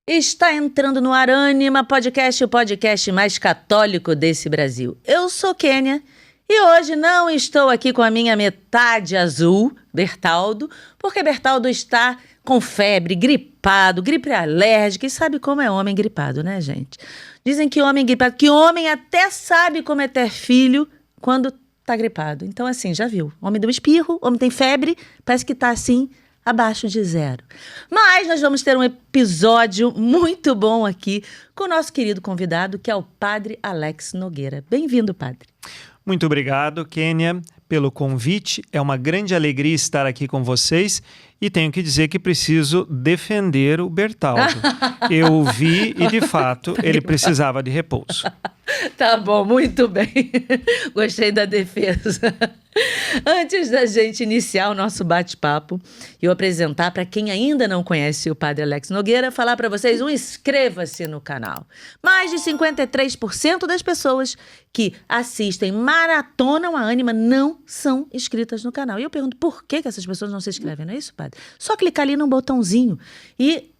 Está entrando no ar Ânima Podcast, o podcast mais católico desse Brasil. Eu sou Kênia e hoje não estou aqui com a minha metade azul, Bertaldo, porque Bertaldo está com febre, gripado, gripe alérgica, e sabe como é homem gripado, né, gente? Dizem que homem gripado, que homem até sabe como é ter filho quando tá gripado. Então, assim, já viu, homem deu espirro, homem tem febre, parece que tá assim, abaixo de 0. Mas nós vamos ter um episódio muito bom aqui com o nosso querido convidado, que é o Padre Alex Nogueira. Bem-vindo, Padre. Muito obrigado, Kênia, pelo convite. É uma grande alegria estar aqui com vocês e tenho que dizer que preciso defender o Bertaldo. Eu vi e, de fato, ele precisava de repouso. Tá bom, muito bem. Gostei da defesa. Antes da gente iniciar o nosso bate-papo e eu apresentar para quem ainda não conhece o Padre Alex Nogueira, falar para vocês inscreva-se no canal. Mais de 53% das pessoas que assistem, maratonam a Ânima, não são inscritas no canal. E eu pergunto, por que essas pessoas não se inscrevem? Não é isso, Padre? Só clicar ali num botãozinho e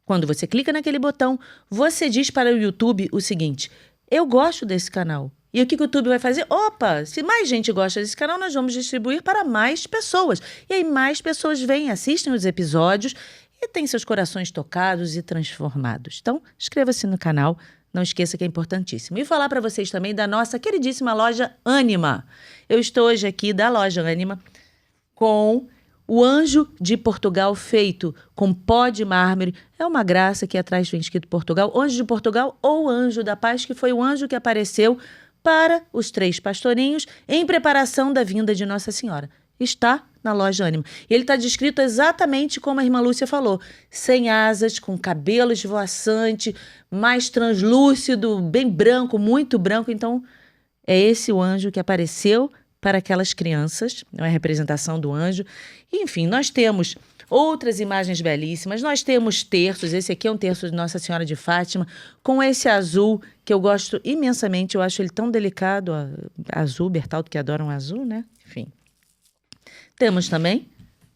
quando você clica naquele botão, você diz para o YouTube o seguinte: eu gosto desse canal. E o que o YouTube vai fazer? Opa, se mais gente gosta desse canal, nós vamos distribuir para mais pessoas. E aí mais pessoas vêm, assistem os episódios e têm seus corações tocados e transformados. Então, inscreva-se no canal, não esqueça que é importantíssimo. E falar para vocês também da nossa queridíssima loja Ânima. Eu estou hoje aqui da loja Ânima com o Anjo de Portugal feito com pó de mármore. É uma graça que atrás vem escrito Portugal. Anjo de Portugal ou Anjo da Paz, que foi o anjo que apareceu para os 3 pastorinhos em preparação da vinda de Nossa Senhora. Está na loja Ânima. E ele está descrito exatamente como a irmã Lúcia falou. Sem asas, com cabelo esvoaçante, mais translúcido, bem branco, muito branco. Então, é esse o anjo que apareceu para aquelas crianças, é uma representação do anjo. Enfim, nós temos outras imagens belíssimas, nós temos terços, esse aqui é um terço de Nossa Senhora de Fátima, com esse azul, que eu gosto imensamente, eu acho ele tão delicado, azul, Bertaldo que adora um azul, né? Enfim. Temos também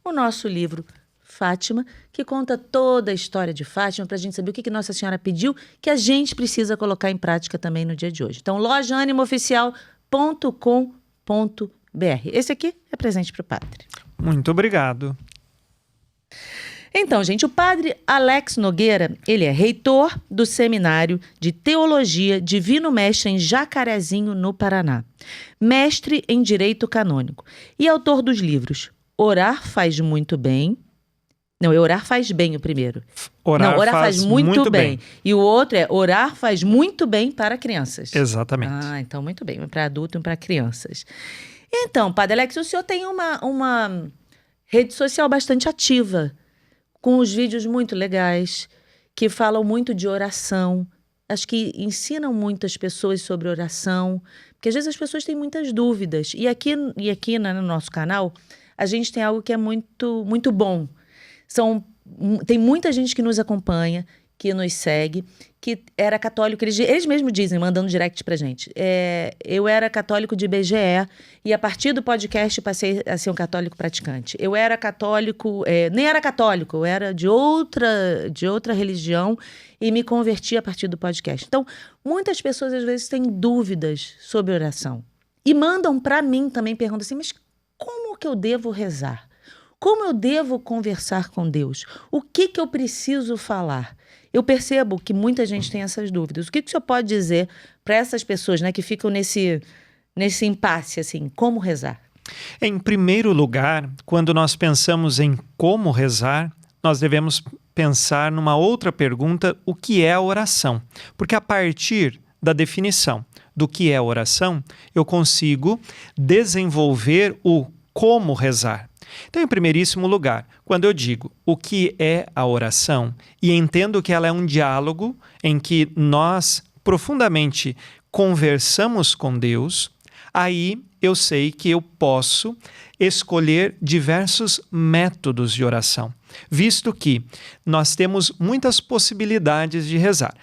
o nosso livro Fátima, que conta toda a história de Fátima, para a gente saber o que Nossa Senhora pediu, que a gente precisa colocar em prática também no dia de hoje. Então, lojaanimoficial.com.br. Esse aqui é presente para o padre. Muito obrigado. Então, gente, o Padre Alex Nogueira, ele é reitor do Seminário de Teologia Divino Mestre em Jacarezinho, no Paraná. Mestre em Direito Canônico e autor dos livros Orar Faz Muito Bem. Não, é Orar Faz Bem o primeiro. Orar faz muito bem. E o outro é Orar Faz Muito Bem para Crianças. Exatamente. Ah, então muito bem. Um para adulto e um para crianças. Então, Padre Alex, o senhor tem uma rede social bastante ativa, com os vídeos muito legais, que falam muito de oração. Acho que ensinam muitas pessoas sobre oração, porque às vezes as pessoas têm muitas dúvidas. E aqui no nosso canal, a gente tem algo que é muito, muito bom. Tem muita gente que nos acompanha, que nos segue, que era católico. Eles mesmos dizem, mandando direct pra gente. Eu era católico de BGE e a partir do podcast passei a ser um católico praticante. Eu era católico, nem era católico, eu era de outra religião e me converti a partir do podcast. Então, muitas pessoas às vezes têm dúvidas sobre oração e mandam pra mim também, perguntam assim, mas como que eu devo rezar? Como eu devo conversar com Deus? O que eu preciso falar? Eu percebo que muita gente tem essas dúvidas. O que o senhor pode dizer para essas pessoas, né, que ficam nesse impasse, assim, como rezar? Em primeiro lugar, quando nós pensamos em como rezar, nós devemos pensar numa outra pergunta, o que é a oração? Porque a partir da definição do que é oração, eu consigo desenvolver o como rezar. Então, em primeiríssimo lugar, quando eu digo o que é a oração e entendo que ela é um diálogo em que nós profundamente conversamos com Deus, aí eu sei que eu posso escolher diversos métodos de oração, visto que nós temos muitas possibilidades de rezar.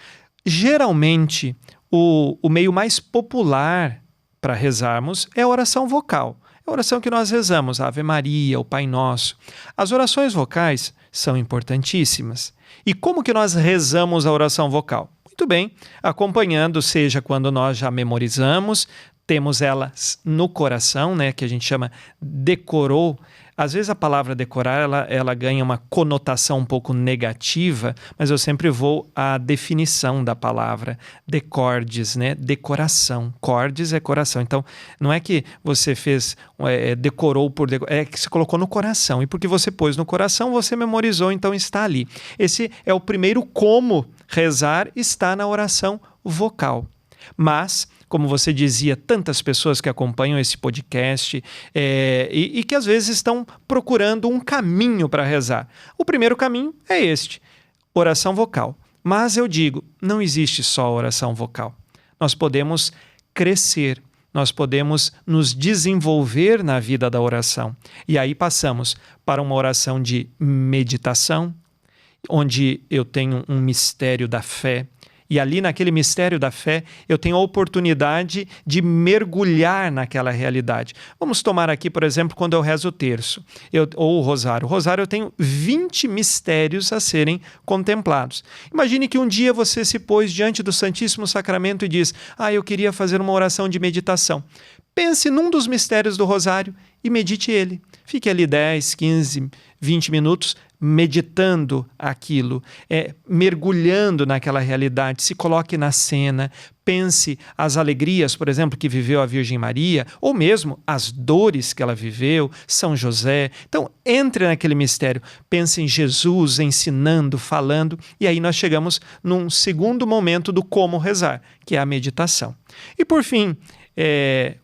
Geralmente, o meio mais popular para rezarmos é a oração vocal. É a oração que nós rezamos, a Ave Maria, o Pai Nosso. As orações vocais são importantíssimas. E como que nós rezamos a oração vocal? Muito bem, acompanhando, seja quando nós já memorizamos, temos elas no coração, né, que a gente chama decorou. Às vezes a palavra decorar, ela ganha uma conotação um pouco negativa, mas eu sempre vou à definição da palavra. Decordes, né? Decoração. Cordes é coração. Então, não é que você fez, decorou por decorar, é que você colocou no coração. E porque você pôs no coração, você memorizou, então está ali. Esse é o primeiro como rezar, está na oração vocal. Mas, como você dizia, tantas pessoas que acompanham esse podcast e que às vezes estão procurando um caminho para rezar. O primeiro caminho é este, oração vocal. Mas eu digo, não existe só oração vocal. Nós podemos crescer, nós podemos nos desenvolver na vida da oração. E aí passamos para uma oração de meditação, onde eu tenho um mistério da fé. E ali naquele mistério da fé, eu tenho a oportunidade de mergulhar naquela realidade. Vamos tomar aqui, por exemplo, quando eu rezo o terço, ou o rosário. O rosário eu tenho 20 mistérios a serem contemplados. Imagine que um dia você se pôs diante do Santíssimo Sacramento e diz, eu queria fazer uma oração de meditação. Pense num dos mistérios do rosário e medite ele. Fique ali 10, 15, 20 minutos meditando aquilo, mergulhando naquela realidade, se coloque na cena, pense as alegrias, por exemplo, que viveu a Virgem Maria, ou mesmo as dores que ela viveu, São José. Então, entre naquele mistério, pense em Jesus ensinando, falando, e aí nós chegamos num segundo momento do como rezar, que é a meditação. E por fim,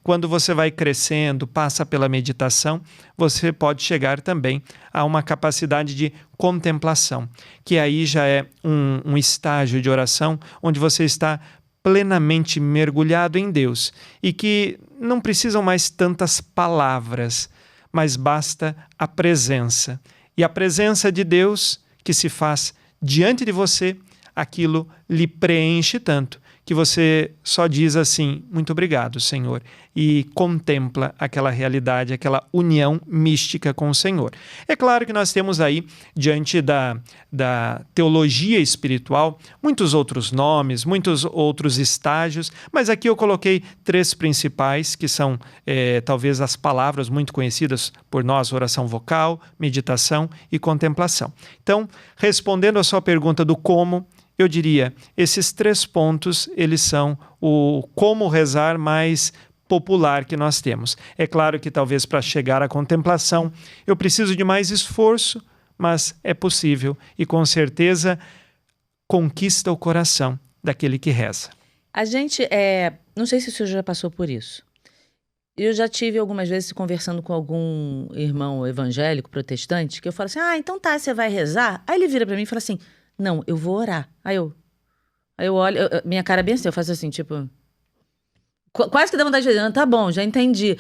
quando você vai crescendo, passa pela meditação, você pode chegar também a uma capacidade de contemplação, que aí já é um estágio de oração onde você está plenamente mergulhado em Deus e que não precisam mais tantas palavras, mas basta a presença. E a presença de Deus que se faz diante de você, aquilo lhe preenche tanto que você só diz assim, muito obrigado, Senhor, e contempla aquela realidade, aquela união mística com o Senhor. É claro que nós temos aí, diante da teologia espiritual, muitos outros nomes, muitos outros estágios, mas aqui eu coloquei 3 principais, que são talvez as palavras muito conhecidas por nós, oração vocal, meditação e contemplação. Então, respondendo a sua pergunta do como, eu diria, esses 3 pontos, eles são o como rezar mais popular que nós temos. É claro que talvez para chegar à contemplação eu preciso de mais esforço, mas é possível e com certeza conquista o coração daquele que reza. A gente, não sei se o senhor já passou por isso. Eu já tive algumas vezes conversando com algum irmão evangélico, protestante, que eu falo assim, então tá, você vai rezar? Aí ele vira para mim e fala assim, não, eu vou orar. Aí eu olho, minha cara é bem assim, eu faço assim, tipo... Quase que dá vontade de dizer, tá bom, já entendi.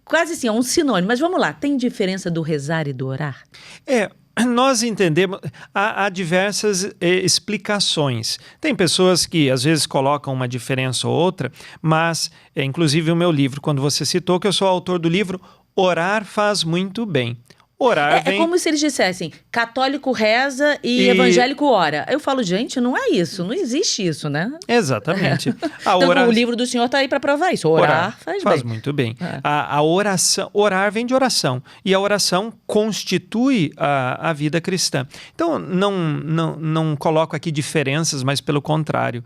Quase assim, é um sinônimo. Mas vamos lá, tem diferença do rezar e do orar? Nós entendemos, há diversas explicações. Tem pessoas que às vezes colocam uma diferença ou outra, mas, inclusive o meu livro, quando você citou que eu sou autor do livro Orar Faz Muito Bem. Orar vem... É como se eles dissessem, católico reza e evangélico ora. Eu falo, gente, não é isso, não existe isso, né? Exatamente. Então o livro do senhor está aí para provar isso. Orar faz bem. Muito bem. A oração, orar vem de oração. E a oração constitui a vida cristã. Então, não coloco aqui diferenças, mas pelo contrário.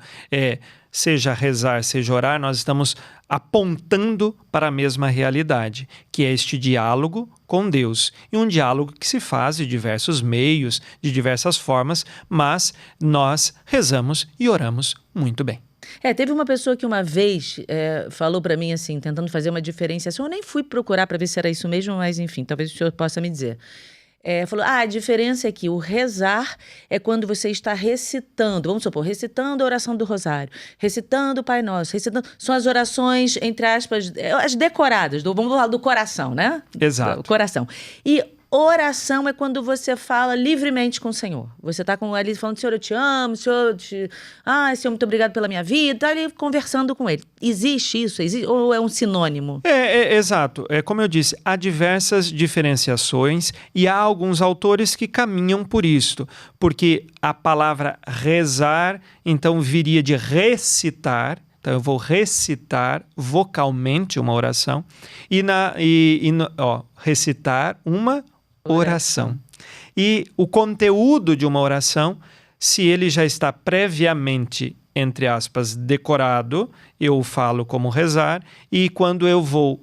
Seja rezar, seja orar, nós estamos apontando para a mesma realidade, que é este diálogo com Deus. E um diálogo que se faz de diversos meios, de diversas formas, mas nós rezamos e oramos muito bem. Teve uma pessoa que uma vez falou para mim assim, tentando fazer uma diferenciação, eu nem fui procurar para ver se era isso mesmo, mas enfim, talvez o senhor possa me dizer. Falou, a diferença é que o rezar é quando você está recitando, vamos supor, recitando a oração do rosário, recitando o Pai Nosso, são as orações, entre aspas, as decoradas, vamos falar do coração, né? Exato. Do coração. E Oração é quando você fala livremente com o Senhor. Você está ali falando, Senhor, eu te amo, Senhor, Senhor, muito obrigado pela minha vida. Está ali conversando com ele. Existe isso? Ou é um sinônimo? Exato. Como eu disse, há diversas diferenciações e há alguns autores que caminham por isto. Porque a palavra rezar, então, viria de recitar. Então, eu vou recitar vocalmente uma oração recitar uma oração. E o conteúdo de uma oração, se ele já está previamente, entre aspas, decorado, eu falo como rezar, e quando eu vou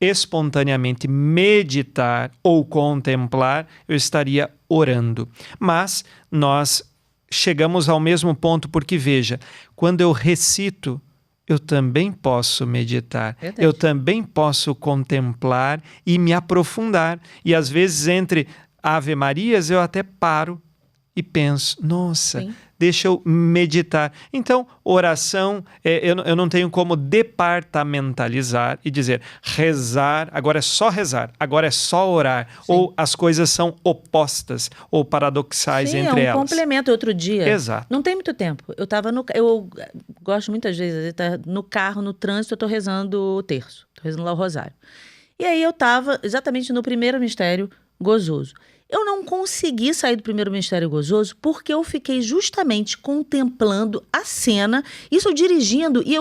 espontaneamente meditar ou contemplar, eu estaria orando. Mas nós chegamos ao mesmo ponto, porque veja, quando eu recito, eu também posso meditar, eu também posso contemplar e me aprofundar. E às vezes entre Ave Marias eu até paro e penso, nossa, sim, deixa eu meditar. Então, oração, eu não tenho como departamentalizar e dizer rezar, agora é só rezar, agora é só orar. Sim. Ou as coisas são opostas ou paradoxais entre elas. É um complemento. Outro dia, exato, não tem muito tempo, eu gosto muitas vezes, no carro, no trânsito, eu estou rezando o terço, estou rezando lá o rosário. E aí eu estava exatamente no primeiro mistério gozoso. Eu não consegui sair do primeiro mistério gozoso porque eu fiquei justamente contemplando a cena, isso eu dirigindo, e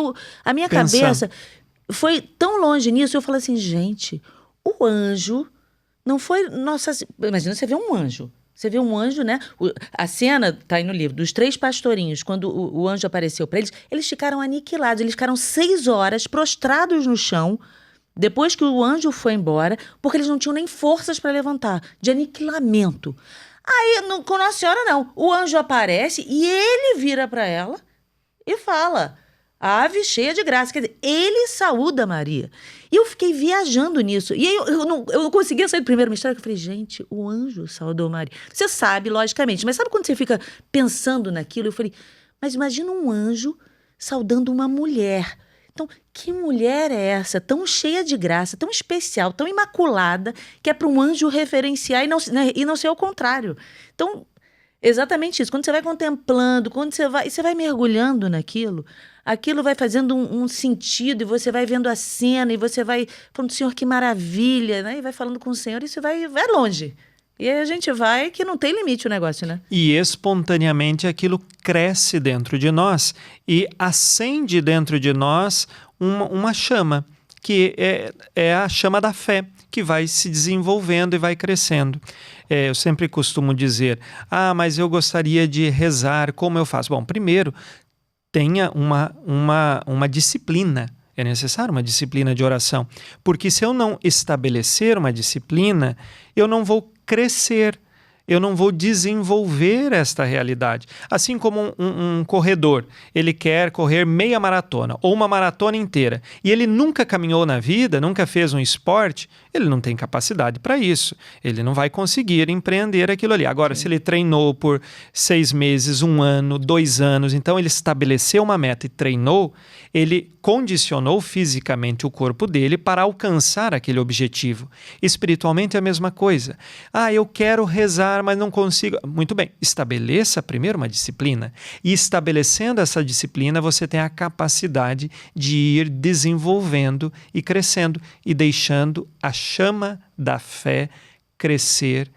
a minha cabeça foi tão longe nisso, eu falei assim, gente, o anjo não foi... Nossa, imagina você ver um anjo. Você vê um anjo, né? A cena está aí no livro, dos 3 pastorinhos, quando o anjo apareceu para eles ficaram aniquilados, eles ficaram 6 horas prostrados no chão, depois que o anjo foi embora, porque eles não tinham nem forças para levantar, de aniquilamento. Aí, com Nossa Senhora, não. O anjo aparece e ele vira para ela e fala, ave cheia de graça. Quer dizer, ele saúda Maria. E eu fiquei viajando nisso. E aí eu não conseguia sair do primeiro mistério. Eu falei, gente, o anjo saudou Maria. Você sabe, logicamente, mas sabe quando você fica pensando naquilo? Eu falei, mas imagina um anjo saudando uma mulher. Então, que mulher é essa, tão cheia de graça, tão especial, tão imaculada, que é para um anjo referenciar e não ser o contrário. Então, exatamente isso. Quando você vai contemplando, quando você vai mergulhando naquilo, aquilo vai fazendo um sentido, e você vai vendo a cena, e você vai falando, Senhor, que maravilha, né? E vai falando com o Senhor, e você vai longe. E aí a gente vai, que não tem limite o negócio, né? E espontaneamente aquilo cresce dentro de nós e acende dentro de nós uma chama, que é a chama da fé, que vai se desenvolvendo e vai crescendo. Eu sempre costumo dizer, mas eu gostaria de rezar, como eu faço? Bom, primeiro, tenha uma disciplina. É necessário uma disciplina de oração, porque se eu não estabelecer uma disciplina, eu não vou crescer, eu não vou desenvolver esta realidade. Assim como um corredor, ele quer correr meia maratona ou uma maratona inteira e ele nunca caminhou na vida, nunca fez um esporte, ele não tem capacidade para isso. Ele não vai conseguir empreender aquilo ali. Agora, se ele treinou por 6 meses, 1 ano, 2 anos, então ele estabeleceu uma meta e treinou, ele condicionou fisicamente o corpo dele para alcançar aquele objetivo. Espiritualmente é a mesma coisa. Eu quero rezar, mas não consigo. Muito bem, estabeleça primeiro uma disciplina. E estabelecendo essa disciplina, você tem a capacidade de ir desenvolvendo e crescendo e deixando a chama da fé crescer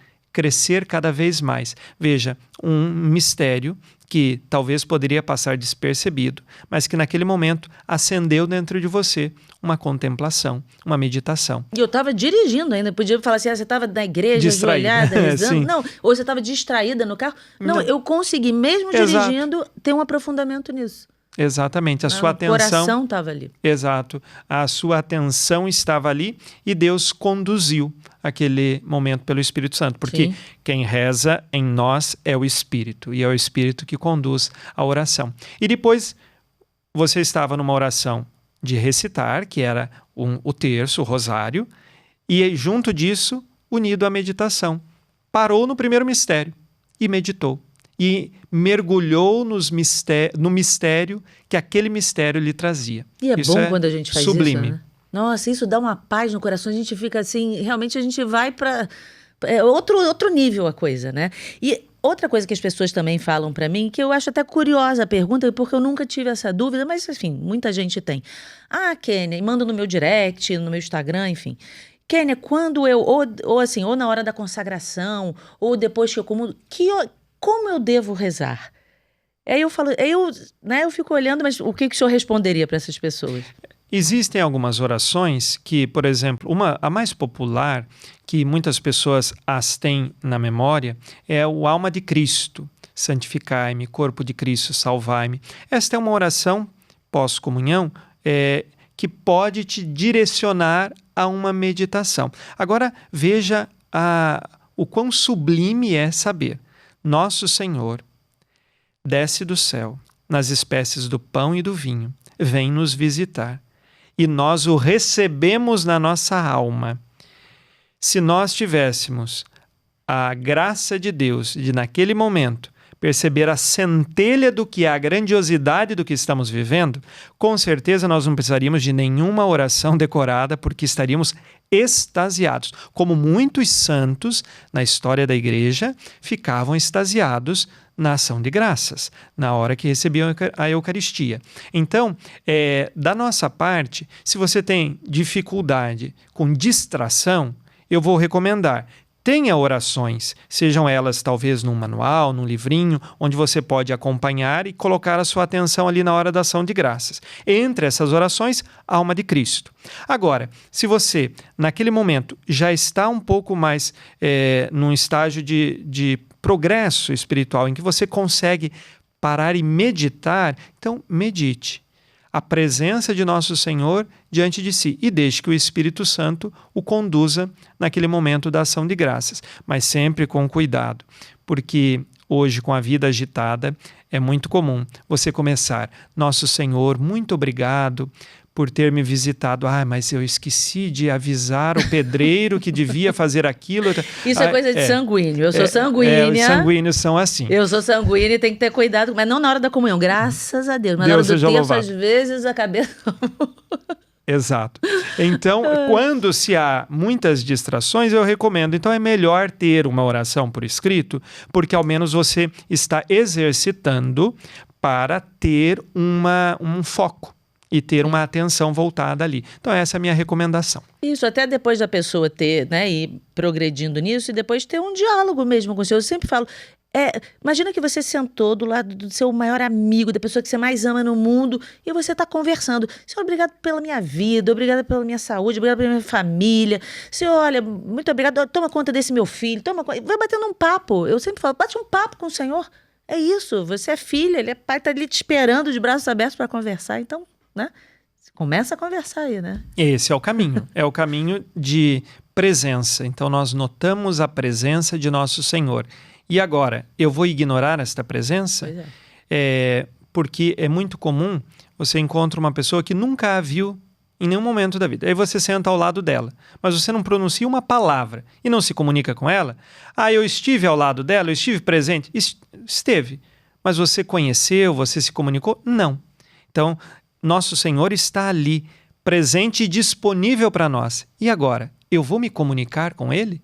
cada vez mais. Veja, um mistério que talvez poderia passar despercebido, mas que naquele momento acendeu dentro de você uma contemplação, uma meditação. E eu estava dirigindo ainda, podia falar assim, você estava na igreja, ajoelhada, rezando. Não, ou você estava distraída no carro. Não, eu consegui, mesmo dirigindo, ter um aprofundamento nisso. Exatamente, a sua atenção... O coração estava ali. Exato, a sua atenção estava ali e Deus conduziu aquele momento pelo Espírito Santo, porque quem reza em nós é o Espírito, e é o Espírito que conduz a oração. E depois você estava numa oração de recitar, que era o terço, o rosário, e junto disso, unido à meditação. Parou no primeiro mistério e meditou. E mergulhou no mistério que aquele mistério lhe trazia. E é isso bom quando a gente faz sublime. Isso, né? Nossa, isso dá uma paz no coração, a gente fica assim, realmente a gente vai para É outro nível a coisa, né? E outra coisa que as pessoas também falam para mim, que eu acho até curiosa a pergunta, porque eu nunca tive essa dúvida, mas enfim, muita gente tem. Ah, Kênia, e manda no meu direct, no meu Instagram, enfim. Kênia, quando eu, ou assim, ou na hora da consagração, ou depois que eu como, como eu devo rezar? Aí eu falo, né, eu fico olhando, mas o que o senhor responderia para essas pessoas? Existem algumas orações que, por exemplo, a mais popular, que muitas pessoas as têm na memória, é o Alma de Cristo, santificai-me, corpo de Cristo, salvai-me. Esta é uma oração pós-comunhão que pode te direcionar a uma meditação. Agora, veja o quão sublime é saber. Nosso Senhor desce do céu, nas espécies do pão e do vinho, vem nos visitar. E nós o recebemos na nossa alma. Se nós tivéssemos a graça de Deus de, naquele momento, perceber a centelha do que é a grandiosidade do que estamos vivendo, com certeza nós não precisaríamos de nenhuma oração decorada, porque estaríamos extasiados. Como muitos santos na história da igreja ficavam extasiados na ação de graças, na hora que recebiam a Eucaristia. Então, da nossa parte, se você tem dificuldade com distração, eu vou recomendar: tenha orações, sejam elas talvez num manual, num livrinho, onde você pode acompanhar e colocar a sua atenção ali na hora da ação de graças. Entre essas orações, Alma de Cristo. Agora, se você, naquele momento, já está um pouco mais num estágio de progresso espiritual, em que você consegue parar e meditar, então medite a presença de Nosso Senhor diante de si e deixe que o Espírito Santo o conduza naquele momento da ação de graças, mas sempre com cuidado, porque hoje, com a vida agitada, é muito comum você começar: Nosso Senhor, muito obrigado por ter me visitado. Mas eu esqueci de avisar o pedreiro que devia fazer aquilo. Isso é coisa de sanguíneo. Eu sou sanguínea. Os sanguíneos são assim. Eu sou sanguínea e tem que ter cuidado, mas não na hora da comunhão, graças a Deus. Mas na hora do terço, às vezes, a cabeça... Exato. Então, quando se há muitas distrações, eu recomendo. Então, é melhor ter uma oração por escrito, porque ao menos você está exercitando para ter um foco e ter uma atenção voltada ali. Então, essa é a minha recomendação. Isso, até depois da pessoa ter, né, ir progredindo nisso e depois ter um diálogo mesmo com o Senhor. Eu sempre falo, imagina que você sentou do lado do seu maior amigo, da pessoa que você mais ama no mundo, e você está conversando. Senhor, obrigado pela minha vida, obrigado pela minha saúde, obrigado pela minha família. Senhor, olha, muito obrigado, toma conta desse meu filho, vai batendo um papo. Eu sempre falo, bate um papo com o Senhor. É isso, você é filha, ele é pai, está ali te esperando de braços abertos para conversar, então... né? Começa a conversar aí, né? Esse é o caminho. É o caminho de presença. Então, nós notamos a presença de Nosso Senhor. E agora, eu vou ignorar esta presença? Pois é. Porque é muito comum você encontra uma pessoa que nunca a viu em nenhum momento da vida. Aí você senta ao lado dela, mas você não pronuncia uma palavra e não se comunica com ela. Eu estive ao lado dela, eu estive presente. Esteve. Mas você conheceu, você se comunicou? Não. Então, Nosso Senhor está ali, presente e disponível para nós. E agora, eu vou me comunicar com Ele?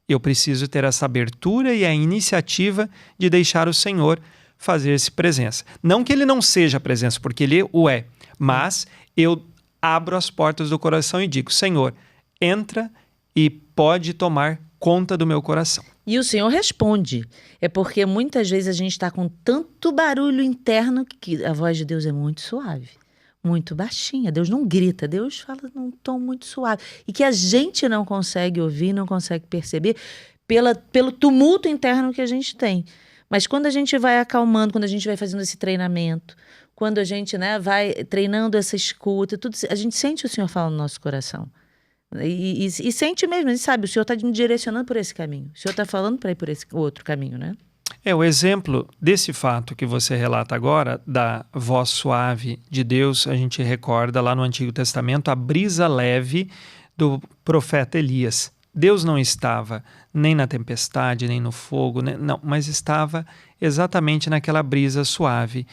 Eu preciso ter essa abertura e a iniciativa de deixar o Senhor fazer-se presença. Não que Ele não seja presença, porque Ele o é, mas eu abro as portas do coração e digo: Senhor, entra e pode tomar conta do meu coração. E o Senhor responde. É porque muitas vezes a gente está com tanto barulho interno que a voz de Deus é muito suave. Muito baixinha, Deus não grita, Deus fala num tom muito suave, e que a gente não consegue ouvir, não consegue perceber pelo tumulto interno que a gente tem. Mas quando a gente vai acalmando, quando a gente vai fazendo esse treinamento, quando a gente, né, vai treinando essa escuta, tudo, a gente sente o Senhor falando no nosso coração. E sente mesmo, a gente sabe, o Senhor está me direcionando por esse caminho, o Senhor está falando para ir por esse outro caminho, né? O exemplo desse fato que você relata agora, da voz suave de Deus, a gente recorda lá no Antigo Testamento a brisa leve do profeta Elias. Deus não estava nem na tempestade, nem no fogo, não, mas estava exatamente naquela brisa suave.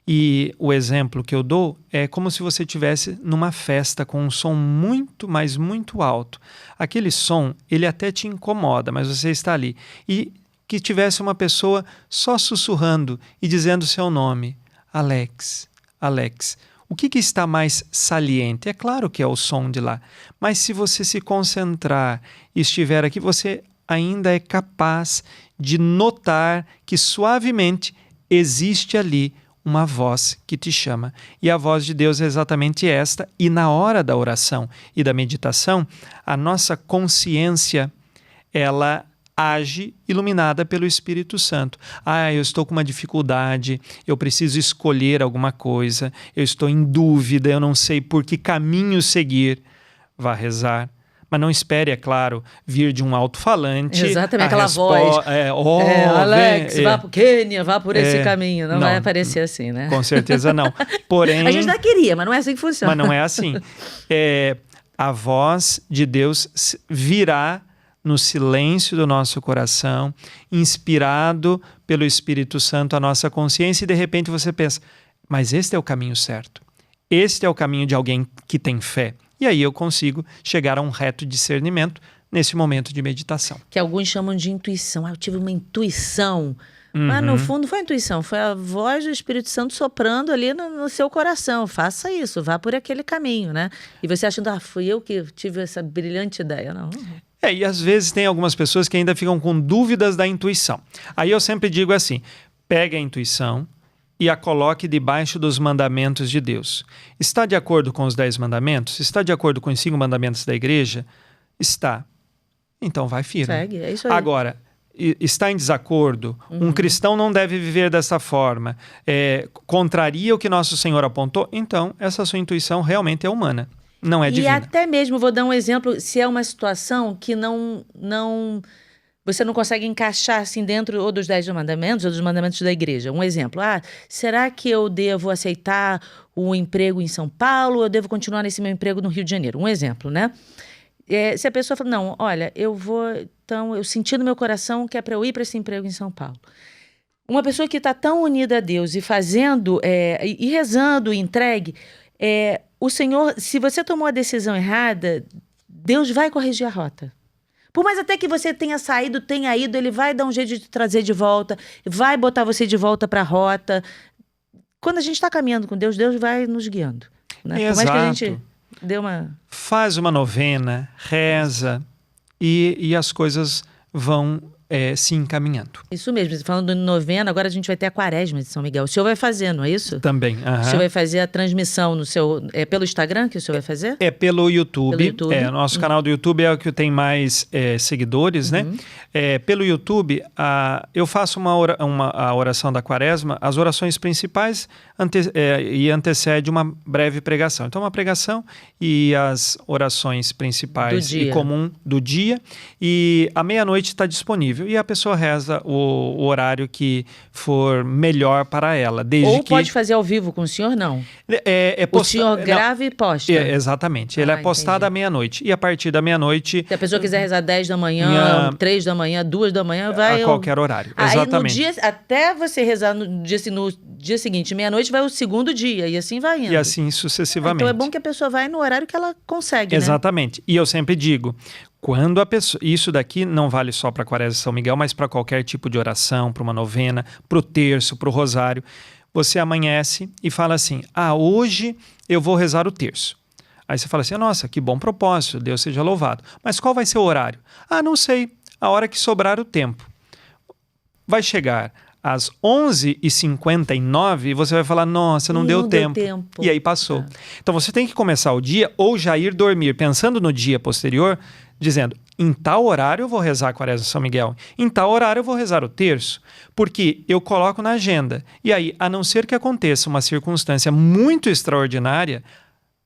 E o exemplo que eu dou é como se você estivesse numa festa com um som muito, mas muito alto. Aquele som, ele até te incomoda, mas você está ali. E que tivesse uma pessoa só sussurrando e dizendo seu nome. Alex, Alex. O que está mais saliente? É claro que é o som de lá. Mas se você se concentrar e estiver aqui, você ainda é capaz de notar que suavemente existe ali uma voz que te chama. E a voz de Deus é exatamente esta. E na hora da oração e da meditação, a nossa consciência, ela age iluminada pelo Espírito Santo. Eu estou com uma dificuldade, eu preciso escolher alguma coisa, eu estou em dúvida, eu não sei por que caminho seguir. Vá rezar. Mas não espere, é claro, vir de um alto-falante. Exatamente, aquela voz. Alex, vá para o Quênia, vá por esse caminho. Não vai aparecer assim, né? Com certeza não. Porém, a gente não queria, mas não é assim que funciona. Mas não é assim. A voz de Deus virá no silêncio do nosso coração, inspirado pelo Espírito Santo a nossa consciência, e de repente você pensa, mas este é o caminho certo. Este é o caminho de alguém que tem fé. E aí eu consigo chegar a um reto discernimento nesse momento de meditação. Que alguns chamam de intuição. Eu tive uma intuição. Mas no fundo foi a intuição, foi a voz do Espírito Santo soprando ali no seu coração. Faça isso, vá por aquele caminho, né? E você achando, fui eu que tive essa brilhante ideia. Não. E às vezes tem algumas pessoas que ainda ficam com dúvidas da intuição. Aí eu sempre digo assim, pegue a intuição e a coloque debaixo dos mandamentos de Deus. Está de acordo com os 10 mandamentos? Está de acordo com os 5 mandamentos da igreja? Está. Então vai firme. Segue, é isso aí. Agora, está em desacordo? Um cristão não deve viver dessa forma. Contraria o que nosso Senhor apontou? Então, essa sua intuição realmente é humana. Não é divina. E até mesmo, vou dar um exemplo, se é uma situação que você não consegue encaixar assim dentro ou dos 10 mandamentos ou dos mandamentos da igreja. Um exemplo, será que eu devo aceitar o emprego em São Paulo ou eu devo continuar nesse meu emprego no Rio de Janeiro? Um exemplo, né? Se a pessoa fala, não, olha, eu senti no meu coração que é para eu ir para esse emprego em São Paulo. Uma pessoa que está tão unida a Deus e fazendo, e rezando, e entregue, o Senhor, se você tomou a decisão errada, Deus vai corrigir a rota. Por mais até que você tenha ido, Ele vai dar um jeito de te trazer de volta, vai botar você de volta para a rota. Quando a gente está caminhando com Deus, Deus vai nos guiando. Né? Exato. Por mais que a gente dê uma... Faz uma novena, reza e as coisas vão se encaminhando. Isso mesmo, falando de novena, agora a gente vai ter a Quaresma de São Miguel. O senhor vai fazer, não é isso? Também. O senhor vai fazer a transmissão no seu... É pelo Instagram que o senhor vai fazer? É pelo YouTube. Pelo YouTube. Nosso canal do YouTube é o que tem mais seguidores, né? Pelo YouTube, eu faço a oração da Quaresma, as orações principais e antecede uma breve pregação. Então, uma pregação e as orações principais e comum do dia. E à meia-noite está disponível. E a pessoa reza o horário que for melhor para ela. Pode fazer ao vivo com o senhor, não? O senhor grava e posta? Exatamente. Ele é postado à meia-noite. E a partir da meia-noite... Se a pessoa quiser rezar 10 da manhã, 3 da manhã, 2 da manhã, vai... A qualquer horário. Exatamente. Aí até você rezar no dia seguinte, meia-noite, vai o segundo dia. E assim vai indo. E assim sucessivamente. Então é bom que a pessoa vai no horário que ela consegue, Exatamente. E eu sempre digo... Quando a pessoa... Isso daqui não vale só para a Quaresma de São Miguel, mas para qualquer tipo de oração, para uma novena, para o terço, para o rosário. Você amanhece e fala assim, hoje eu vou rezar o terço. Aí você fala assim, nossa, que bom propósito, Deus seja louvado. Mas qual vai ser o horário? Não sei, a hora que sobrar o tempo. Vai chegar às 11h59 e você vai falar, nossa, não deu tempo. E aí passou. Então você tem que começar o dia ou já ir dormir pensando no dia posterior, dizendo, em tal horário eu vou rezar a Quaresma de São Miguel, em tal horário eu vou rezar o terço, porque eu coloco na agenda. E aí, a não ser que aconteça uma circunstância muito extraordinária,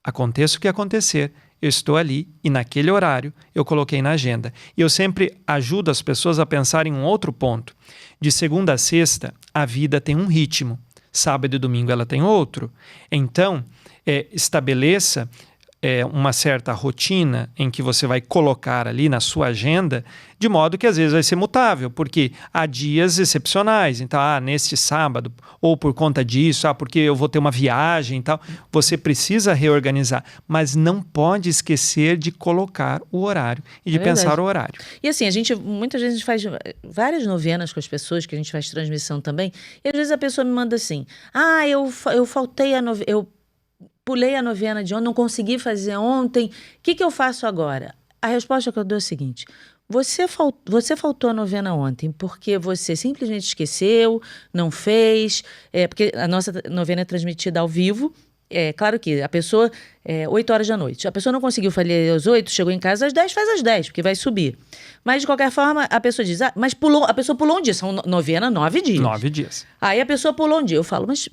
aconteça o que acontecer, eu estou ali e naquele horário eu coloquei na agenda. E eu sempre ajudo as pessoas a pensar em um outro ponto. De segunda a sexta, a vida tem um ritmo. Sábado e domingo ela tem outro. Então, estabeleça uma certa rotina em que você vai colocar ali na sua agenda, de modo que às vezes vai ser mutável, porque há dias excepcionais. Então, neste sábado, ou por conta disso, porque eu vou ter uma viagem e tal, você precisa reorganizar, mas não pode esquecer de colocar o horário e de pensar o horário. E assim, muitas vezes a gente faz várias novenas com as pessoas, que a gente faz transmissão também, e às vezes a pessoa me manda assim, eu faltei a novena, eu pulei a novena de ontem, não consegui fazer ontem, o que eu faço agora? A resposta que eu dou é a seguinte: você faltou a novena ontem porque você simplesmente esqueceu, não fez, porque a nossa novena é transmitida ao vivo. Claro que a pessoa, 8 horas da noite, a pessoa não conseguiu fazer às 8, chegou em casa às 10, faz às 10, porque vai subir. Mas, de qualquer forma, a pessoa diz, mas a pessoa pulou um dia, são novena 9 dias. 9 dias. Aí a pessoa pulou um dia, eu falo, mas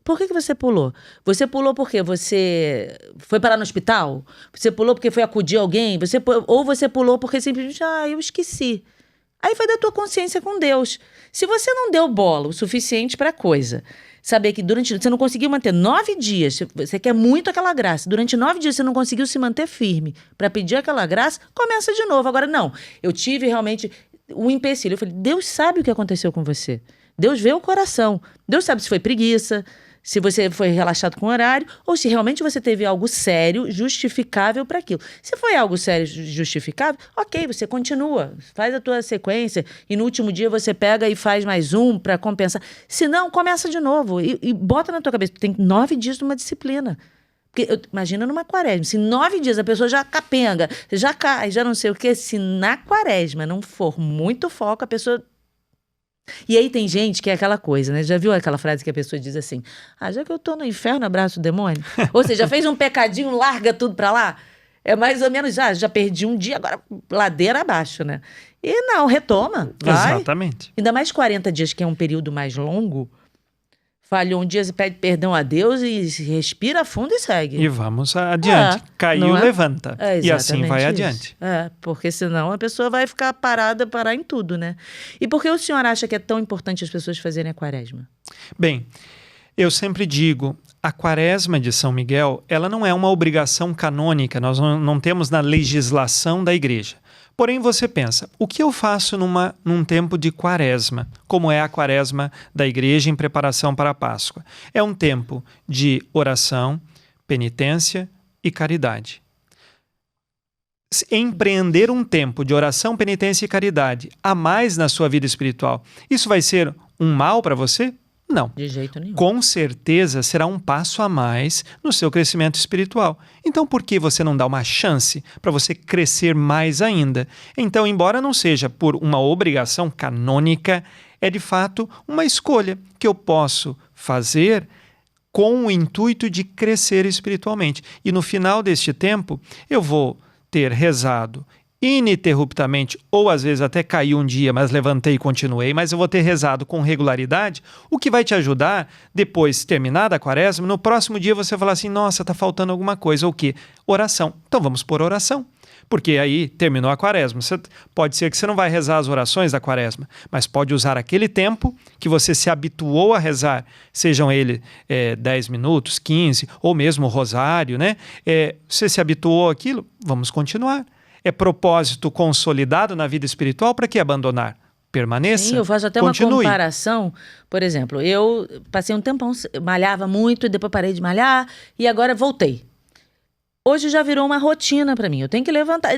por que você pulou? Você pulou porque você foi parar no hospital? Você pulou porque foi acudir alguém? Ou você pulou porque simplesmente, eu esqueci. Aí vai da tua consciência com Deus. Se você não deu bola o suficiente para a coisa, saber que você não conseguiu manter 9 dias, você quer muito aquela graça, durante 9 dias você não conseguiu se manter firme para pedir aquela graça, começa de novo. Agora, não, eu tive realmente um empecilho. Eu falei, Deus sabe o que aconteceu com você. Deus vê o coração. Deus sabe se foi preguiça, se você foi relaxado com o horário, ou se realmente você teve algo sério, justificável para aquilo. Se foi algo sério, justificável, ok, você continua, faz a tua sequência, e no último dia você pega e faz mais um para compensar. Se não, começa de novo e bota na tua cabeça, tem 9 dias de uma disciplina. Porque, imagina numa quaresma, se 9 dias a pessoa já capenga, já cai, já não sei o quê, se na quaresma não for muito foco, a pessoa... E aí tem gente que é aquela coisa, né? Já viu aquela frase que a pessoa diz assim, já que eu tô no inferno, abraço o demônio? Ou seja, fez um pecadinho, larga tudo pra lá? É mais ou menos, já perdi um dia, agora ladeira abaixo, né? E não, retoma, vai. Exatamente. Ainda mais 40 dias, que é um período mais longo, falhou um dia, você pede perdão a Deus e respira fundo e segue. E vamos adiante. Caiu, levanta. E assim vai isso. adiante. Porque senão a pessoa vai ficar parar em tudo, né? E por que o senhor acha que é tão importante as pessoas fazerem a quaresma? Bem, eu sempre digo, a quaresma de São Miguel, ela não é uma obrigação canônica, nós não temos na legislação da igreja. Porém, você pensa, o que eu faço num tempo de quaresma, como é a quaresma da igreja em preparação para a Páscoa? É um tempo de oração, penitência e caridade. Empreender um tempo de oração, penitência e caridade a mais na sua vida espiritual, isso vai ser um mal para você? Não. De jeito nenhum. Com certeza será um passo a mais no seu crescimento espiritual. Então, por que você não dá uma chance para você crescer mais ainda? Então, embora não seja por uma obrigação canônica, é de fato uma escolha que eu posso fazer com o intuito de crescer espiritualmente. E no final deste tempo, eu vou ter rezado ininterruptamente, ou às vezes até caí um dia, mas levantei e continuei, mas eu vou ter rezado com regularidade, o que vai te ajudar, depois, terminada a quaresma, no próximo dia você falar assim, nossa, está faltando alguma coisa, o quê? Oração. Então vamos por oração. Porque aí terminou a quaresma. Pode ser que você não vai rezar as orações da quaresma, mas pode usar aquele tempo que você se habituou a rezar, sejam ele 10 minutos, 15, ou mesmo o rosário, né? Você se habituou àquilo, vamos continuar. É propósito consolidado na vida espiritual, para que abandonar? Permaneça. Sim, eu faço até continue. Uma comparação. Por exemplo, eu passei um tempão, malhava muito, depois parei de malhar e agora voltei. Hoje já virou uma rotina para mim. Eu tenho que levantar,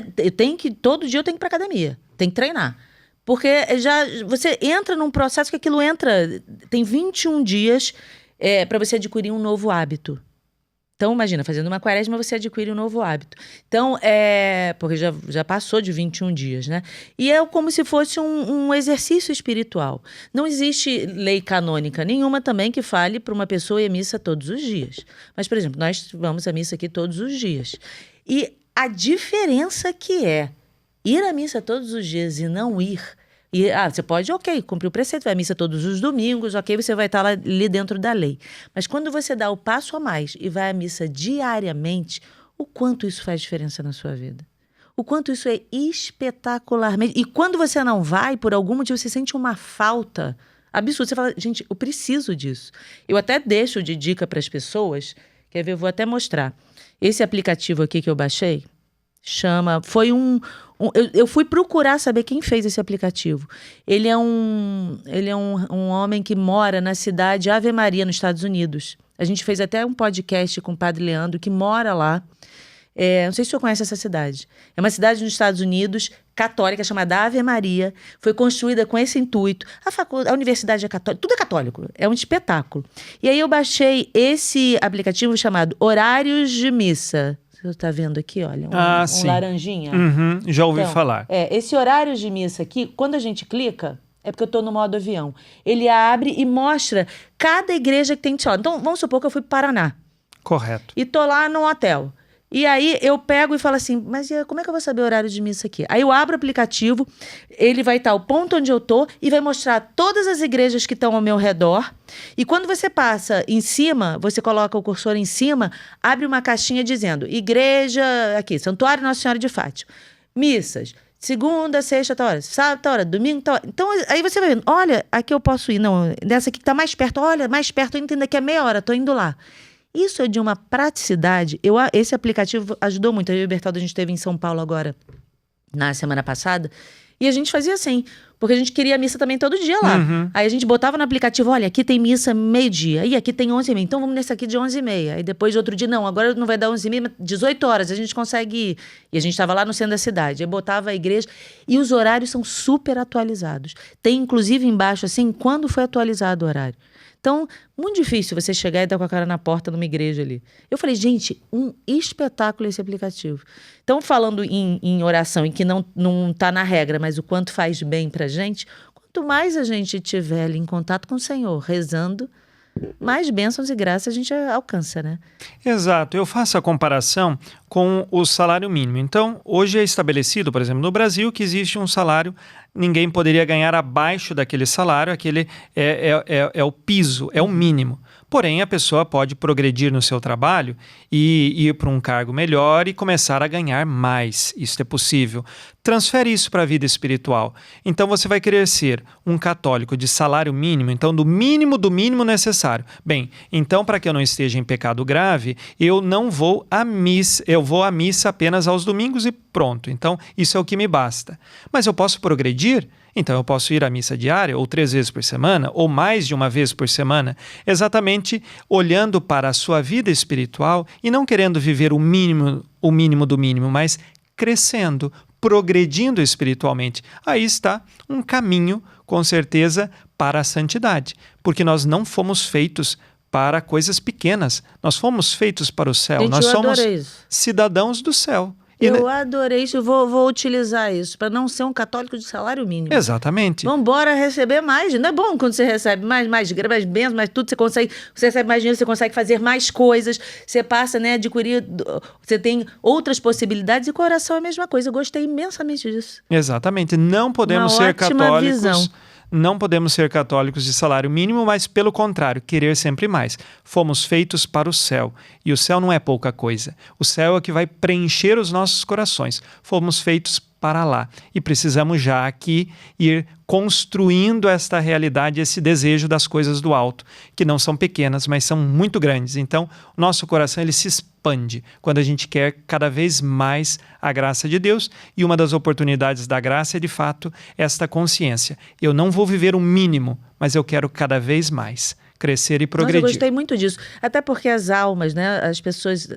todo dia eu tenho que ir para academia, tenho que treinar. Porque você entra num processo que aquilo tem 21 dias para você adquirir um novo hábito. Então, imagina, fazendo uma quaresma você adquire um novo hábito. Então, porque já passou de 21 dias, né? E é como se fosse um exercício espiritual. Não existe lei canônica nenhuma também que fale para uma pessoa ir à missa todos os dias. Mas, por exemplo, nós vamos à missa aqui todos os dias. E a diferença que é ir à missa todos os dias e não ir... E, você pode, cumprir o preceito, vai à missa todos os domingos, você vai estar ali dentro da lei. Mas quando você dá o passo a mais e vai à missa diariamente, o quanto isso faz diferença na sua vida? O quanto isso é espetacularmente... E quando você não vai, por algum motivo, você sente uma falta absurda. Você fala, gente, eu preciso disso. Eu até deixo de dica para as pessoas, quer ver, eu vou até mostrar. Esse aplicativo aqui que eu baixei chama... Eu fui procurar saber quem fez esse aplicativo. Ele é um homem que mora na cidade Ave Maria, nos Estados Unidos. A gente fez até um podcast com o Padre Leandro, que mora lá. Não sei se o senhor conhece essa cidade. É uma cidade nos Estados Unidos, católica, chamada Ave Maria. Foi construída com esse intuito. A universidade é católica, tudo é católico. É um espetáculo. E aí eu baixei esse aplicativo chamado Horários de Missa. Você está vendo aqui, olha, um laranjinha. Uhum, já ouvi falar. Esse Horários de Missa aqui, quando a gente clica, é porque eu estou no modo avião. Ele abre e mostra cada igreja que tem de sala. Então, vamos supor que eu fui para o Paraná. Correto. E tô lá no hotel. E aí eu pego e falo assim, mas como é que eu vou saber o horário de missa aqui? Aí eu abro o aplicativo, ele vai estar o ponto onde eu tô e vai mostrar todas as igrejas que estão ao meu redor. E quando você passa em cima, você coloca o cursor em cima, abre uma caixinha dizendo, igreja, aqui, Santuário Nossa Senhora de Fátima. Missas, segunda, sexta, tal hora, sábado, tal hora, domingo, tal hora. Então aí você vai vendo, olha, aqui eu posso ir, não, dessa aqui que tá mais perto, olha, mais perto, eu entendo daqui a meia hora, tô indo lá. Isso é de uma praticidade. Esse aplicativo ajudou muito. Eu e o Bertaldo, a gente esteve em São Paulo agora, na semana passada, e a gente fazia assim, porque a gente queria a missa também todo dia lá. Uhum. Aí a gente botava no aplicativo, olha, aqui tem missa meio-dia, e aqui tem 11h30, então vamos nesse aqui de 11h30. Aí depois outro dia, não, agora não vai dar 11h30, mas 18 horas a gente consegue ir. E a gente estava lá no centro da cidade, aí botava a igreja, e os horários são super atualizados. Tem inclusive embaixo assim, quando foi atualizado o horário. Então, muito difícil você chegar e dar com a cara na porta numa igreja ali. Eu falei, gente, um espetáculo esse aplicativo. Então, falando em oração, em que não está na regra, mas o quanto faz bem pra gente, quanto mais a gente estiver ali em contato com o Senhor, rezando, mais bênçãos e graças a gente alcança, né? Exato. Eu faço a comparação com o salário mínimo. Então, hoje é estabelecido, por exemplo, no Brasil, que existe um salário, ninguém poderia ganhar abaixo daquele salário, aquele é o piso, é o mínimo. Porém, a pessoa pode progredir no seu trabalho e ir para um cargo melhor e começar a ganhar mais. Isso é possível. Transfere isso para a vida espiritual. Então, você vai querer ser um católico de salário mínimo, então do mínimo necessário. Bem, então, para que eu não esteja em pecado grave, eu não vou à missa, eu vou à missa apenas aos domingos e pronto. Então, isso é o que me basta. Mas eu posso progredir? Então, eu posso ir à missa diária, ou 3 vezes por semana, ou mais de uma vez por semana, exatamente olhando para a sua vida espiritual e não querendo viver o mínimo do mínimo, mas crescendo, progredindo espiritualmente. Aí está um caminho, com certeza, para a santidade, porque nós não fomos feitos para coisas pequenas, nós fomos feitos para o céu, gente, nós somos isso. cidadãos do céu. Eu adorei isso, vou utilizar isso, para não ser um católico de salário mínimo. Exatamente. Vamos embora receber mais. Não é bom quando você recebe mais bênçãos, mais tudo, você recebe mais dinheiro, você consegue fazer mais coisas, você passa, né, adquirir, você tem outras possibilidades, e com a oração é a mesma coisa. Eu gostei imensamente disso. Exatamente. Não podemos ser católicos. Visão. Não podemos ser católicos de salário mínimo, mas pelo contrário, querer sempre mais. Fomos feitos para o céu, e o céu não é pouca coisa. O céu é o que vai preencher os nossos corações. Fomos feitos para lá, e precisamos já aqui ir construindo esta realidade, esse desejo das coisas do alto, que não são pequenas, mas são muito grandes. Então, o nosso coração ele se expande quando a gente quer cada vez mais a graça de Deus, e uma das oportunidades da graça é, de fato, esta consciência. Eu não vou viver o mínimo, mas eu quero cada vez mais crescer e progredir. Nossa, eu gostei muito disso. Até porque as almas, né, as pessoas,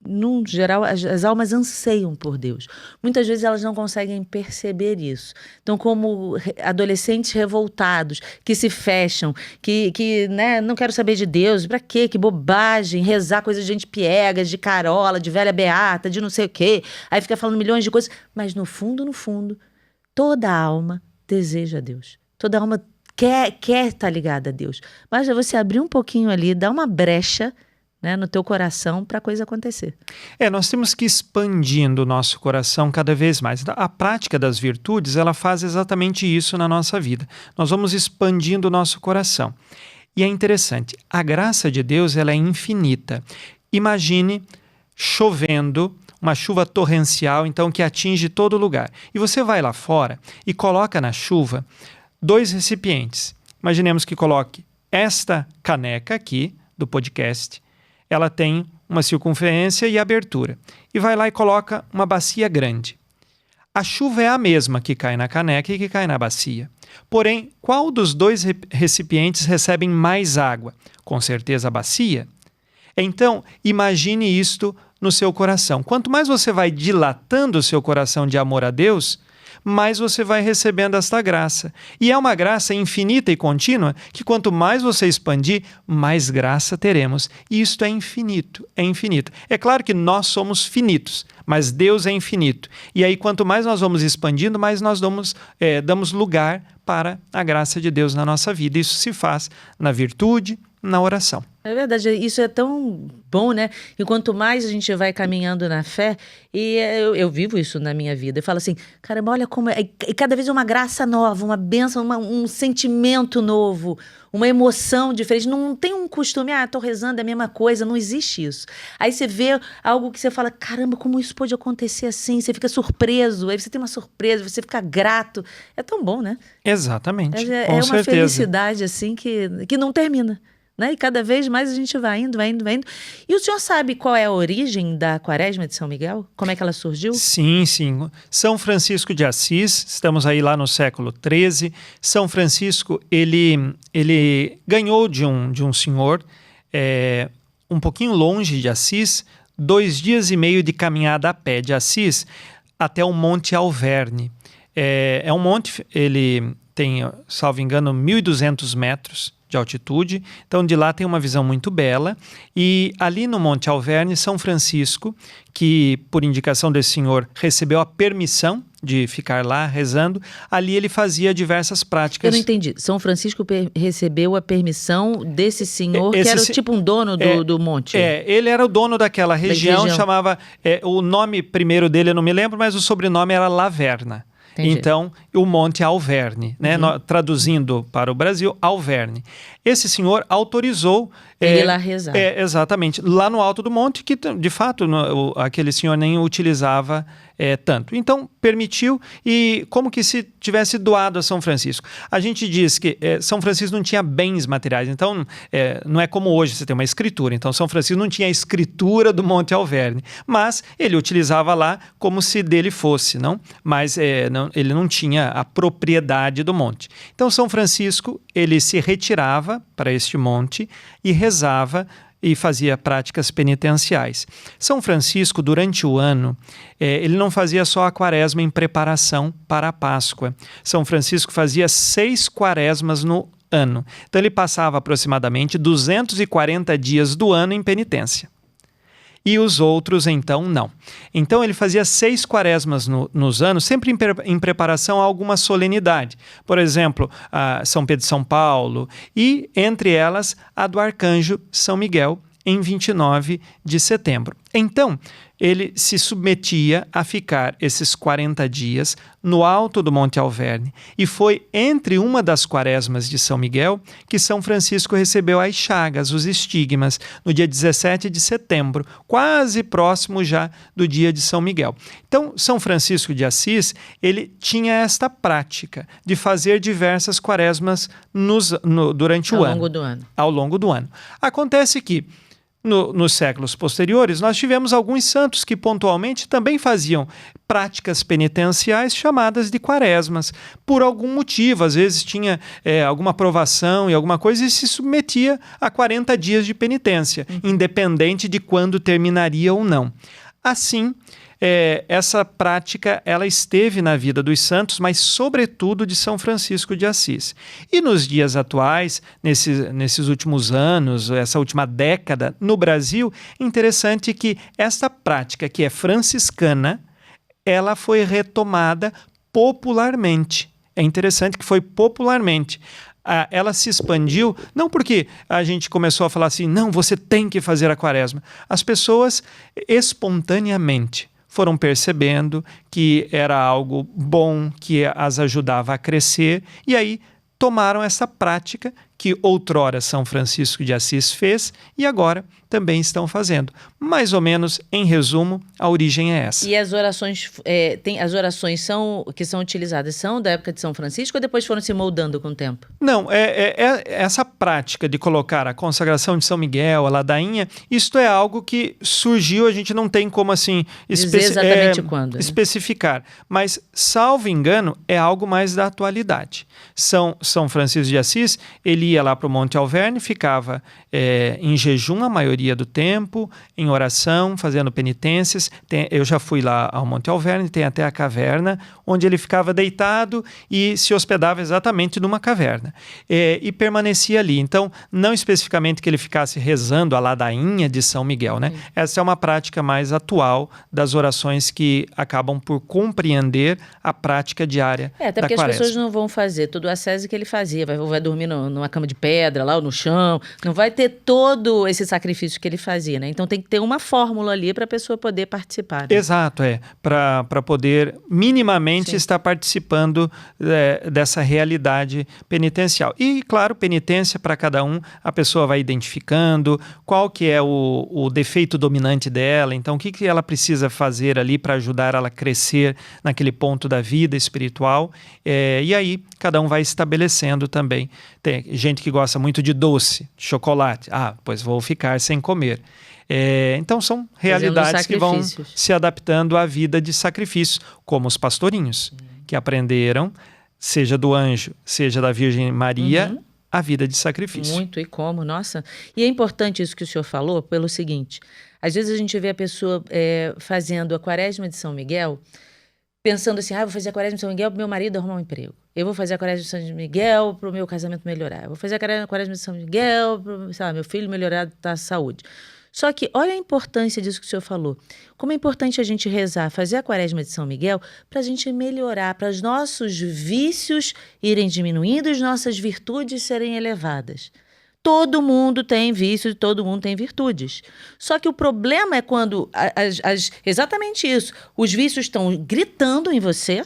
num geral, as almas anseiam por Deus. Muitas vezes elas não conseguem perceber isso. Então, como adolescentes revoltados, que se fecham, que né, não quero saber de Deus, pra quê? Que bobagem, rezar coisa de gente piegas, de carola, de velha beata, de não sei o quê. Aí fica falando milhões de coisas. Mas no fundo, toda alma deseja Deus. Toda alma quer estar ligada a Deus. Mas é você abrir um pouquinho ali, dar uma brecha, né, no teu coração para a coisa acontecer. Nós temos que ir expandindo o nosso coração cada vez mais. A prática das virtudes, ela faz exatamente isso na nossa vida. Nós vamos expandindo o nosso coração. E é interessante, a graça de Deus ela é infinita. Imagine chovendo, uma chuva torrencial, então, que atinge todo lugar. E você vai lá fora e coloca na chuva 2 recipientes. Imaginemos que coloque esta caneca aqui do podcast, ela tem uma circunferência e abertura. E vai lá e coloca uma bacia grande. A chuva é a mesma que cai na caneca e que cai na bacia. Porém, qual dos dois recipientes recebem mais água? Com certeza a bacia. Então, imagine isto no seu coração. Quanto mais você vai dilatando o seu coração de amor a Deus, mais você vai recebendo esta graça. E é uma graça infinita e contínua que quanto mais você expandir, mais graça teremos. E isto é infinito, é infinito. É claro que nós somos finitos, mas Deus é infinito. E aí quanto mais nós vamos expandindo, mais nós damos lugar para a graça de Deus na nossa vida. Isso se faz na virtude, na oração. É verdade, isso é tão bom, né? E quanto mais a gente vai caminhando na fé, e eu vivo isso na minha vida, eu falo assim, caramba, olha como e cada vez é uma graça nova, uma bênção, um sentimento novo, uma emoção diferente. Não tem um costume, tô rezando, é a mesma coisa, não existe isso. Aí você vê algo que você fala, caramba, como isso pode acontecer assim? Você fica surpreso, aí você tem uma surpresa, você fica grato. É tão bom, né? Exatamente, com É uma certeza. felicidade assim que não termina. Né? E cada vez mais a gente vai indo. E o senhor sabe qual é a origem da Quaresma de São Miguel? Como é que ela surgiu? Sim. São Francisco de Assis, estamos aí lá no século XIII. São Francisco, ele ganhou de um senhor um pouquinho longe de Assis, 2 dias e meio de caminhada a pé de Assis até o Monte Alverne. É um monte, ele tem, salvo engano, 1.200 metros de altitude, então de lá tem uma visão muito bela, e ali no Monte Alverne, São Francisco, que por indicação desse senhor recebeu a permissão de ficar lá rezando, ali ele fazia diversas práticas. Eu não entendi, São Francisco recebeu a permissão desse senhor, que era tipo um dono do monte? Ele era o dono daquela região, chamava, o nome primeiro dele eu não me lembro, mas o sobrenome era Laverna. Entendi. Então, o Monte Alverne, né? Traduzindo para o Brasil, Alverne. Esse senhor autorizou... Ele lá rezar. Exatamente. Lá no alto do monte, que de fato aquele senhor nem utilizava tanto. Então, permitiu, e como que se tivesse doado a São Francisco. A gente diz que São Francisco não tinha bens materiais, então não é como hoje você tem uma escritura. Então, São Francisco não tinha a escritura do Monte Alverne, mas ele utilizava lá como se dele fosse, não? Mas ele não tinha a propriedade do monte. Então, São Francisco, ele se retirava para este monte e rezava e fazia práticas penitenciais. São Francisco, durante o ano, ele não fazia só a quaresma em preparação para a Páscoa. São Francisco fazia 6 quaresmas no ano. Então, ele passava aproximadamente 240 dias do ano em penitência. E os outros, então, não. Então, ele fazia 6 quaresmas nos anos, sempre em preparação a alguma solenidade. Por exemplo, a São Pedro e São Paulo, e, entre elas, a do Arcanjo São Miguel, em 29 de setembro. Então, ele se submetia a ficar esses 40 dias no alto do Monte Alverne. E foi entre uma das quaresmas de São Miguel que São Francisco recebeu as chagas, os estigmas, no dia 17 de setembro, quase próximo já do dia de São Miguel. Então, São Francisco de Assis, ele tinha esta prática de fazer diversas quaresmas durante o ano. Ao longo do ano. Acontece que nos séculos posteriores, nós tivemos alguns santos que pontualmente também faziam práticas penitenciais chamadas de quaresmas, por algum motivo. Às vezes tinha alguma provação e alguma coisa e se submetia a 40 dias de penitência, independente de quando terminaria ou não. Assim, essa prática ela esteve na vida dos santos, mas sobretudo de São Francisco de Assis. E nos dias atuais, nesses últimos anos, essa última década, no Brasil, interessante que esta prática, que é franciscana, ela foi retomada popularmente. É interessante que foi popularmente. Ela se expandiu, não porque a gente começou a falar assim, não, você tem que fazer a quaresma. As pessoas espontaneamente foram percebendo que era algo bom, que as ajudava a crescer, e aí tomaram essa prática que outrora São Francisco de Assis fez e agora também estão fazendo. Mais ou menos, em resumo, a origem é essa. E as orações, as orações que são utilizadas são da época de São Francisco ou depois foram se moldando com o tempo? Não, essa prática de colocar a consagração de São Miguel, a ladainha, isto é algo que surgiu, a gente não tem como assim dizer exatamente quando, né? especificar, mas salvo engano é algo mais da atualidade. São Francisco de Assis, ele ia lá para o Monte Alverne, ficava em jejum a maioria do tempo, em oração, fazendo penitências. Eu já fui lá ao Monte Alverne, tem até a caverna, onde ele ficava deitado e se hospedava exatamente numa caverna. E permanecia ali. Então, não especificamente que ele ficasse rezando a ladainha de São Miguel, né? Essa é uma prática mais atual das orações que acabam por compreender a prática diária da até porque quaresma. as pessoas não vão fazer todo o ascese que ele fazia, vai dormir numa cama de pedra lá ou no chão, não vai ter todo esse sacrifício que ele fazia, né? Então tem que ter uma fórmula ali para a pessoa poder participar. Né? Exato, para poder minimamente estar participando dessa realidade penitencial. E, claro, penitência para cada um, a pessoa vai identificando qual que é o defeito dominante dela, então o que ela precisa fazer ali para ajudar ela a crescer naquele ponto da vida espiritual, e aí cada um vai estabelecendo também. Tem gente que gosta muito de doce, de chocolate, pois vou ficar sem comer. Então são realidades que vão se adaptando à vida de sacrifício, como os pastorinhos, que aprenderam, seja do anjo, seja da Virgem Maria, a vida de sacrifício. Muito, e como, nossa. E é importante isso que o senhor falou, pelo seguinte, às vezes a gente vê a pessoa fazendo a quaresma de São Miguel, pensando assim, vou fazer a quaresma de São Miguel para meu marido arrumar um emprego. Eu vou fazer a quaresma de São Miguel para o meu casamento melhorar. Eu vou fazer a quaresma de São Miguel para meu filho melhorar da saúde. Só que olha a importância disso que o senhor falou. Como é importante a gente rezar, fazer a quaresma de São Miguel para a gente melhorar, para os nossos vícios irem diminuindo e as nossas virtudes serem elevadas. Todo mundo tem vícios e todo mundo tem virtudes. Só que o problema é quando, exatamente isso, os vícios estão gritando em você,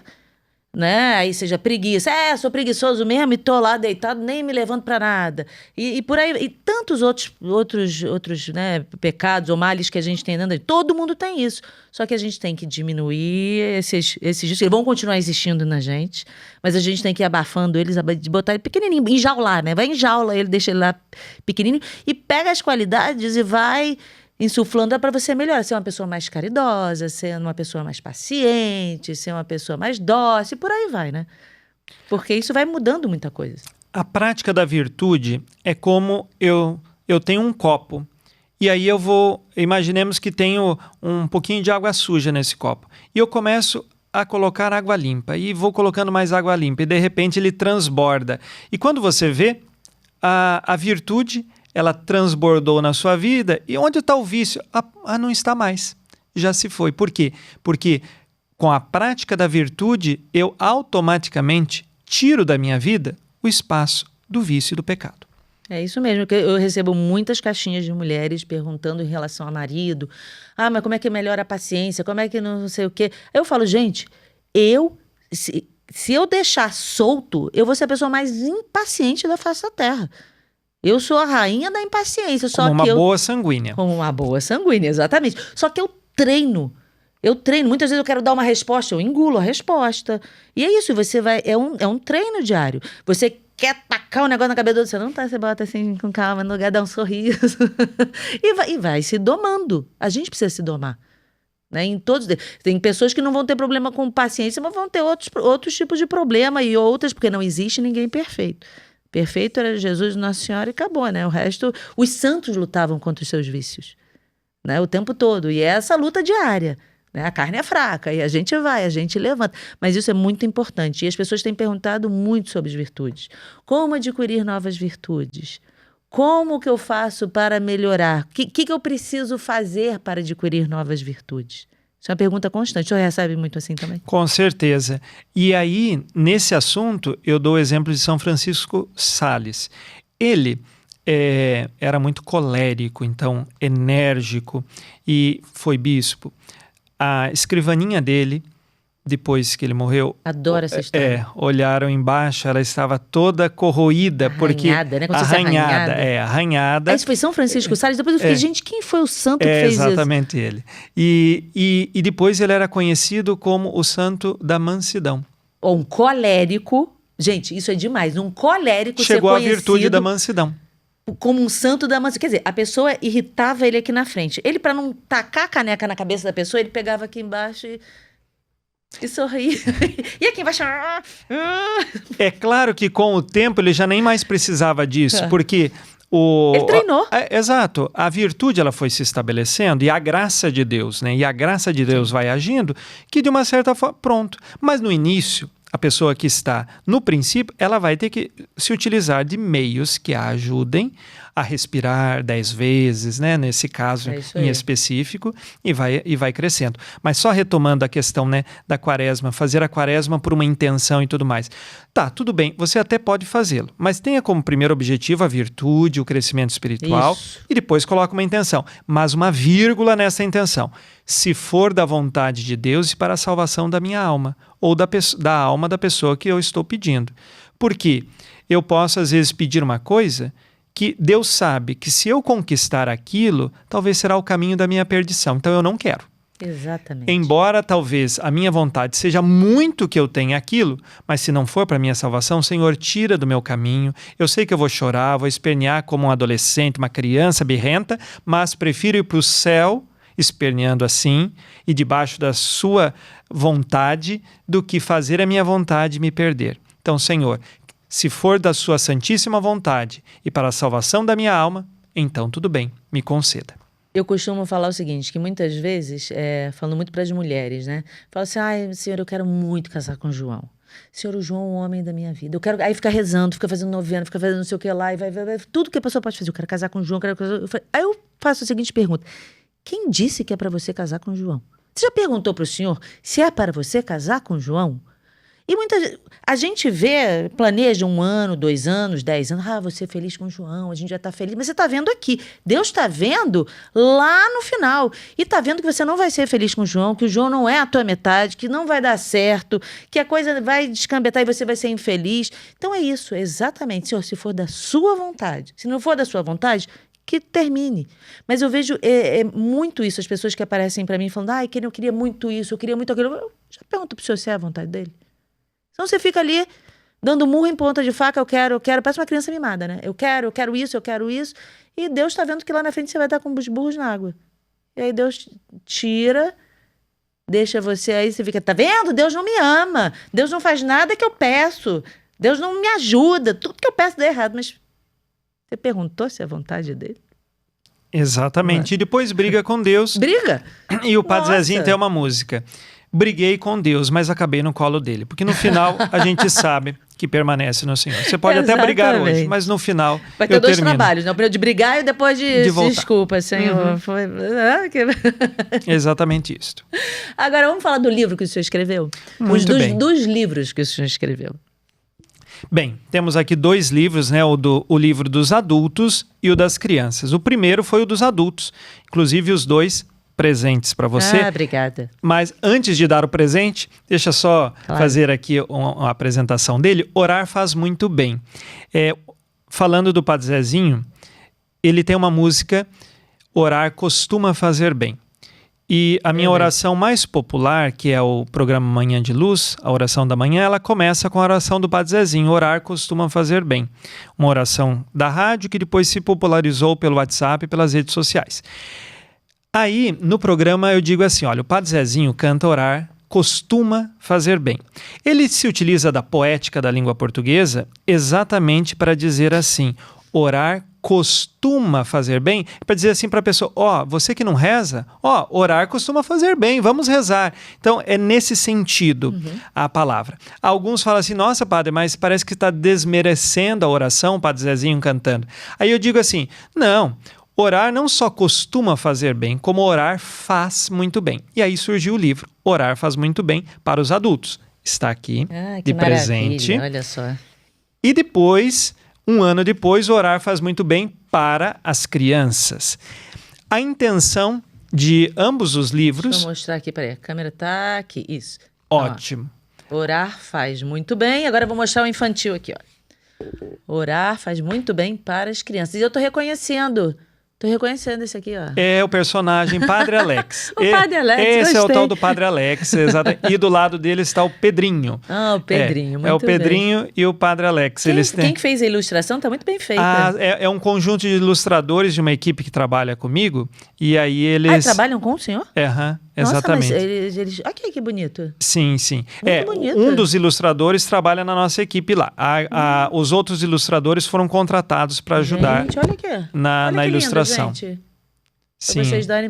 né? Aí seja preguiça, sou preguiçoso mesmo e tô lá deitado, nem me levanto para nada. E por aí, e tantos outros né, pecados ou males que a gente tem dentro, todo mundo tem isso. Só que a gente tem que diminuir esses vícios, eles vão continuar existindo na gente, mas a gente tem que ir abafando eles, botar ele pequenininho, enjaular, né? Vai enjaula ele, deixa ele lá pequenininho e pega as qualidades e vai insuflando para você melhorar, ser uma pessoa mais caridosa, ser uma pessoa mais paciente, ser uma pessoa mais dócil, por aí vai, né? Porque isso vai mudando muita coisa. A prática da virtude é como eu tenho um copo e aí imaginemos que tenho um pouquinho de água suja nesse copo e eu começo a colocar água limpa e vou colocando mais água limpa e de repente ele transborda. E quando você vê, a virtude ela transbordou na sua vida e onde está o vício? Não está mais, já se foi. Por quê? Porque com a prática da virtude eu automaticamente tiro da minha vida o espaço do vício e do pecado. É isso mesmo, que eu recebo muitas caixinhas de mulheres perguntando em relação ao marido, mas como é que melhora a paciência, como é que não sei o quê. Eu falo, gente, se eu deixar solto, eu vou ser a pessoa mais impaciente da face da terra. Eu sou a rainha da impaciência. Boa sanguínea. Como uma boa sanguínea, exatamente. Só que eu treino. Muitas vezes eu quero dar uma resposta, eu engulo a resposta. E é isso, você vai. É um treino diário. Você quer tacar o negócio na cabeça do outro, você não tá, você bota assim com calma, no lugar, dá um sorriso. e vai se domando. A gente precisa se domar. Né? Tem pessoas que não vão ter problema com paciência, mas vão ter outros tipos de problema e outras, porque não existe ninguém perfeito. Perfeito era Jesus, Nossa Senhora e acabou, né? O resto, os santos lutavam contra os seus vícios, né? O tempo todo. E é essa luta diária, né? A carne é fraca e a gente levanta. Mas isso é muito importante. E as pessoas têm perguntado muito sobre as virtudes. Como adquirir novas virtudes? Como que eu faço para melhorar? O que eu preciso fazer para adquirir novas virtudes? Isso é uma pergunta constante. O senhor recebe muito assim também? Com certeza. E aí, nesse assunto, eu dou o exemplo de São Francisco Sales. Ele era muito colérico, então enérgico, e foi bispo. A escrivaninha dele depois que ele morreu. Adoro essa história. Olharam embaixo, ela estava toda corroída. Arranhada, né? Arranhada. Isso foi São Francisco Sales. Depois eu fiquei, gente, quem foi o santo que fez isso? Exatamente ele. E depois ele era conhecido como o santo da mansidão. Um colérico. Gente, isso é demais. Um colérico chegou ser à virtude da mansidão. Como um santo da mansidão. Quer dizer, a pessoa irritava ele aqui na frente. Ele, para não tacar a caneca na cabeça da pessoa, ele pegava aqui embaixo e sorria. E aqui embaixo... É claro que com o tempo ele já nem mais precisava disso, porque... Ele treinou. Exato. A virtude ela foi se estabelecendo e a graça de Deus, né? E a graça de Deus vai agindo, que de uma certa forma, pronto. Mas no início, a pessoa que está no princípio, ela vai ter que se utilizar de meios que a ajudem a respirar 10 vezes, né? Nesse caso em específico, e vai crescendo. Mas só retomando a questão, né, da quaresma, fazer a quaresma por uma intenção e tudo mais. Tá, tudo bem, você até pode fazê-lo, mas tenha como primeiro objetivo a virtude, o crescimento espiritual, e depois coloca uma intenção, mas uma vírgula nessa intenção. Se for da vontade de Deus e para a salvação da minha alma, ou da alma da pessoa que eu estou pedindo. Porque eu posso, às vezes, pedir uma coisa que Deus sabe que se eu conquistar aquilo, talvez será o caminho da minha perdição. Então eu não quero. Exatamente. Embora talvez a minha vontade seja muito que eu tenha aquilo, mas se não for para minha salvação, Senhor, tira do meu caminho. Eu sei que eu vou chorar, vou espernear como um adolescente, uma criança birrenta, mas prefiro ir para o céu esperneando assim e debaixo da sua vontade do que fazer a minha vontade e me perder. Então, Senhor, se for da sua santíssima vontade e para a salvação da minha alma, então tudo bem, me conceda. Eu costumo falar o seguinte, que muitas vezes, falando muito para as mulheres, né? Falo assim, ai, Senhor, eu quero muito casar com o João. Senhor, o João é o homem da minha vida. Eu quero... Aí fica rezando, fica fazendo novena, fica fazendo não sei o que lá, e vai tudo que a pessoa pode fazer. Eu quero casar com o João, Aí eu faço a seguinte pergunta, quem disse que é para você casar com o João? Você já perguntou para o Senhor se é para você casar com o João? E a gente planeja 1 ano, 2 anos, 10 anos. Ah, você é feliz com o João, a gente já está feliz. Mas você está vendo aqui. Deus está vendo lá no final. E está vendo que você não vai ser feliz com o João, que o João não é a tua metade, que não vai dar certo, que a coisa vai descambetar e você vai ser infeliz. Então é isso, exatamente. Senhor, se for da sua vontade. Se não for da sua vontade, que termine. Mas eu vejo muito isso, as pessoas que aparecem para mim falando, ai, eu queria muito isso, eu queria muito aquilo. Eu já pergunto para o senhor se é a vontade dele. Então você fica ali dando murro em ponta de faca, eu quero, parece uma criança mimada, né? Eu quero isso, e Deus está vendo que lá na frente você vai estar com os burros na água. E aí Deus tira, deixa você aí, você fica, tá vendo? Deus não me ama, Deus não faz nada que eu peço, Deus não me ajuda, tudo que eu peço dá errado, mas você perguntou se é a vontade dele? Exatamente, e depois briga com Deus. Briga? E o Padre Zezinho tem uma música. Briguei com Deus, mas acabei no colo dele. Porque no final, a gente sabe que permanece no Senhor. Você pode até brigar hoje, mas no final vai ter 2 trabalhos, né? O primeiro de brigar e depois de voltar. Desculpa, Senhor. Foi... Exatamente isso. Agora, vamos falar do livro que o senhor escreveu? Muito bem. Dos livros que o senhor escreveu. Bem, temos aqui 2 livros, né? O livro dos adultos e o das crianças. O primeiro foi o dos adultos. Inclusive, os 2 presentes para você. Ah, obrigada. Mas antes de dar o presente, deixa só fazer aqui uma apresentação dele. Orar faz muito bem. Falando do Padre Zezinho, ele tem uma música, Orar costuma fazer bem. E a minha oração mais popular, que é o programa Manhã de Luz, a oração da manhã, ela começa com a oração do Padre Zezinho, Orar costuma fazer bem. Uma oração da rádio que depois se popularizou pelo WhatsApp e pelas redes sociais. Aí, no programa, eu digo assim, olha, o Padre Zezinho canta Orar, costuma fazer bem. Ele se utiliza da poética da língua portuguesa exatamente para dizer assim, orar costuma fazer bem, para dizer assim para a pessoa, você que não reza, orar costuma fazer bem, vamos rezar. Então, é nesse sentido a palavra. Alguns falam assim, nossa, padre, mas parece que está desmerecendo a oração, o Padre Zezinho cantando. Aí eu digo assim, não, orar não só costuma fazer bem, como orar faz muito bem. E aí surgiu o livro, Orar faz muito bem para os adultos. Está aqui de presente. Olha só. E depois, 1 ano depois, Orar faz muito bem para as crianças. A intenção de ambos os livros... Deixa eu mostrar aqui, peraí, a câmera está aqui, isso. Ótimo. Orar faz muito bem. Agora eu vou mostrar o infantil aqui, ó. Orar faz muito bem para as crianças. E eu tô reconhecendo esse aqui, ó. É o personagem Padre Alex. O Padre Alex, Esse é o gostei. tal do Padre Alex, exatamente. E do lado dele está o Pedrinho. Ah, o Pedrinho, muito É o bem. Pedrinho e o Padre Alex. Quem que fez a ilustração tá muito bem feita. É um conjunto de ilustradores de uma equipe que trabalha comigo. E aí eles... trabalham com o senhor? Exatamente. Nossa, mas eles... Olha que bonito. Sim. Muito bonito. Um dos ilustradores trabalha na nossa equipe lá. Os outros ilustradores foram contratados para ajudar Gente, olha aqui. na Olha que ilustração. lindo, gente. Sim. Pra vocês darem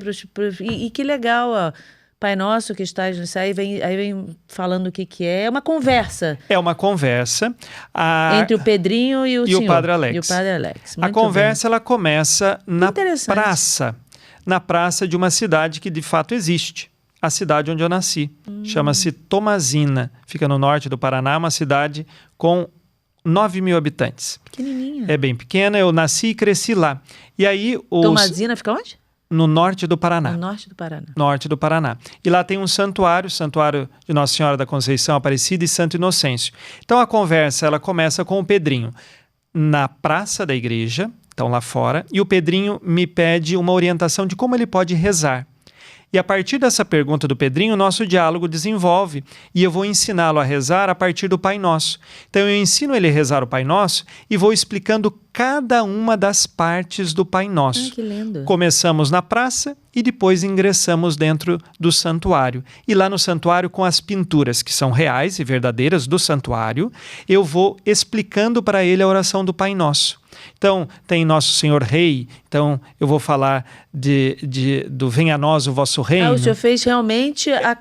e que legal, ó. Pai Nosso que estás no céu, aí vem falando o que é. É uma conversa. É uma conversa. Entre o Pedrinho e o senhor. O Padre Alex. E o Padre Alex. A Muito conversa ela começa na Interessante. praça. Na praça de uma cidade que de fato existe. A cidade onde eu nasci. Chama-se Tomazina. Fica no norte do Paraná, uma cidade com 9 mil habitantes. Pequenininha. É bem pequena, eu nasci e cresci lá. E aí... Tomazina fica onde? No norte do Paraná. No norte do Paraná. Norte do Paraná. E lá tem um santuário de Nossa Senhora da Conceição Aparecida e Santo Inocêncio. Então a conversa ela começa com o Pedrinho na praça da igreja, então lá fora, e o Pedrinho me pede uma orientação de como ele pode rezar. E a partir dessa pergunta do Pedrinho, o nosso diálogo desenvolve e eu vou ensiná-lo a rezar a partir do Pai Nosso. Então eu ensino ele a rezar o Pai Nosso e vou explicando cada uma das partes do Pai Nosso. Que lindo. Começamos na praça e depois ingressamos dentro do santuário. E lá no santuário, com as pinturas que são reais e verdadeiras do santuário, eu vou explicando para ele a oração do Pai Nosso. Então, tem Nosso Senhor Rei, então eu vou falar do Venha a nós o vosso reino. O senhor fez realmente a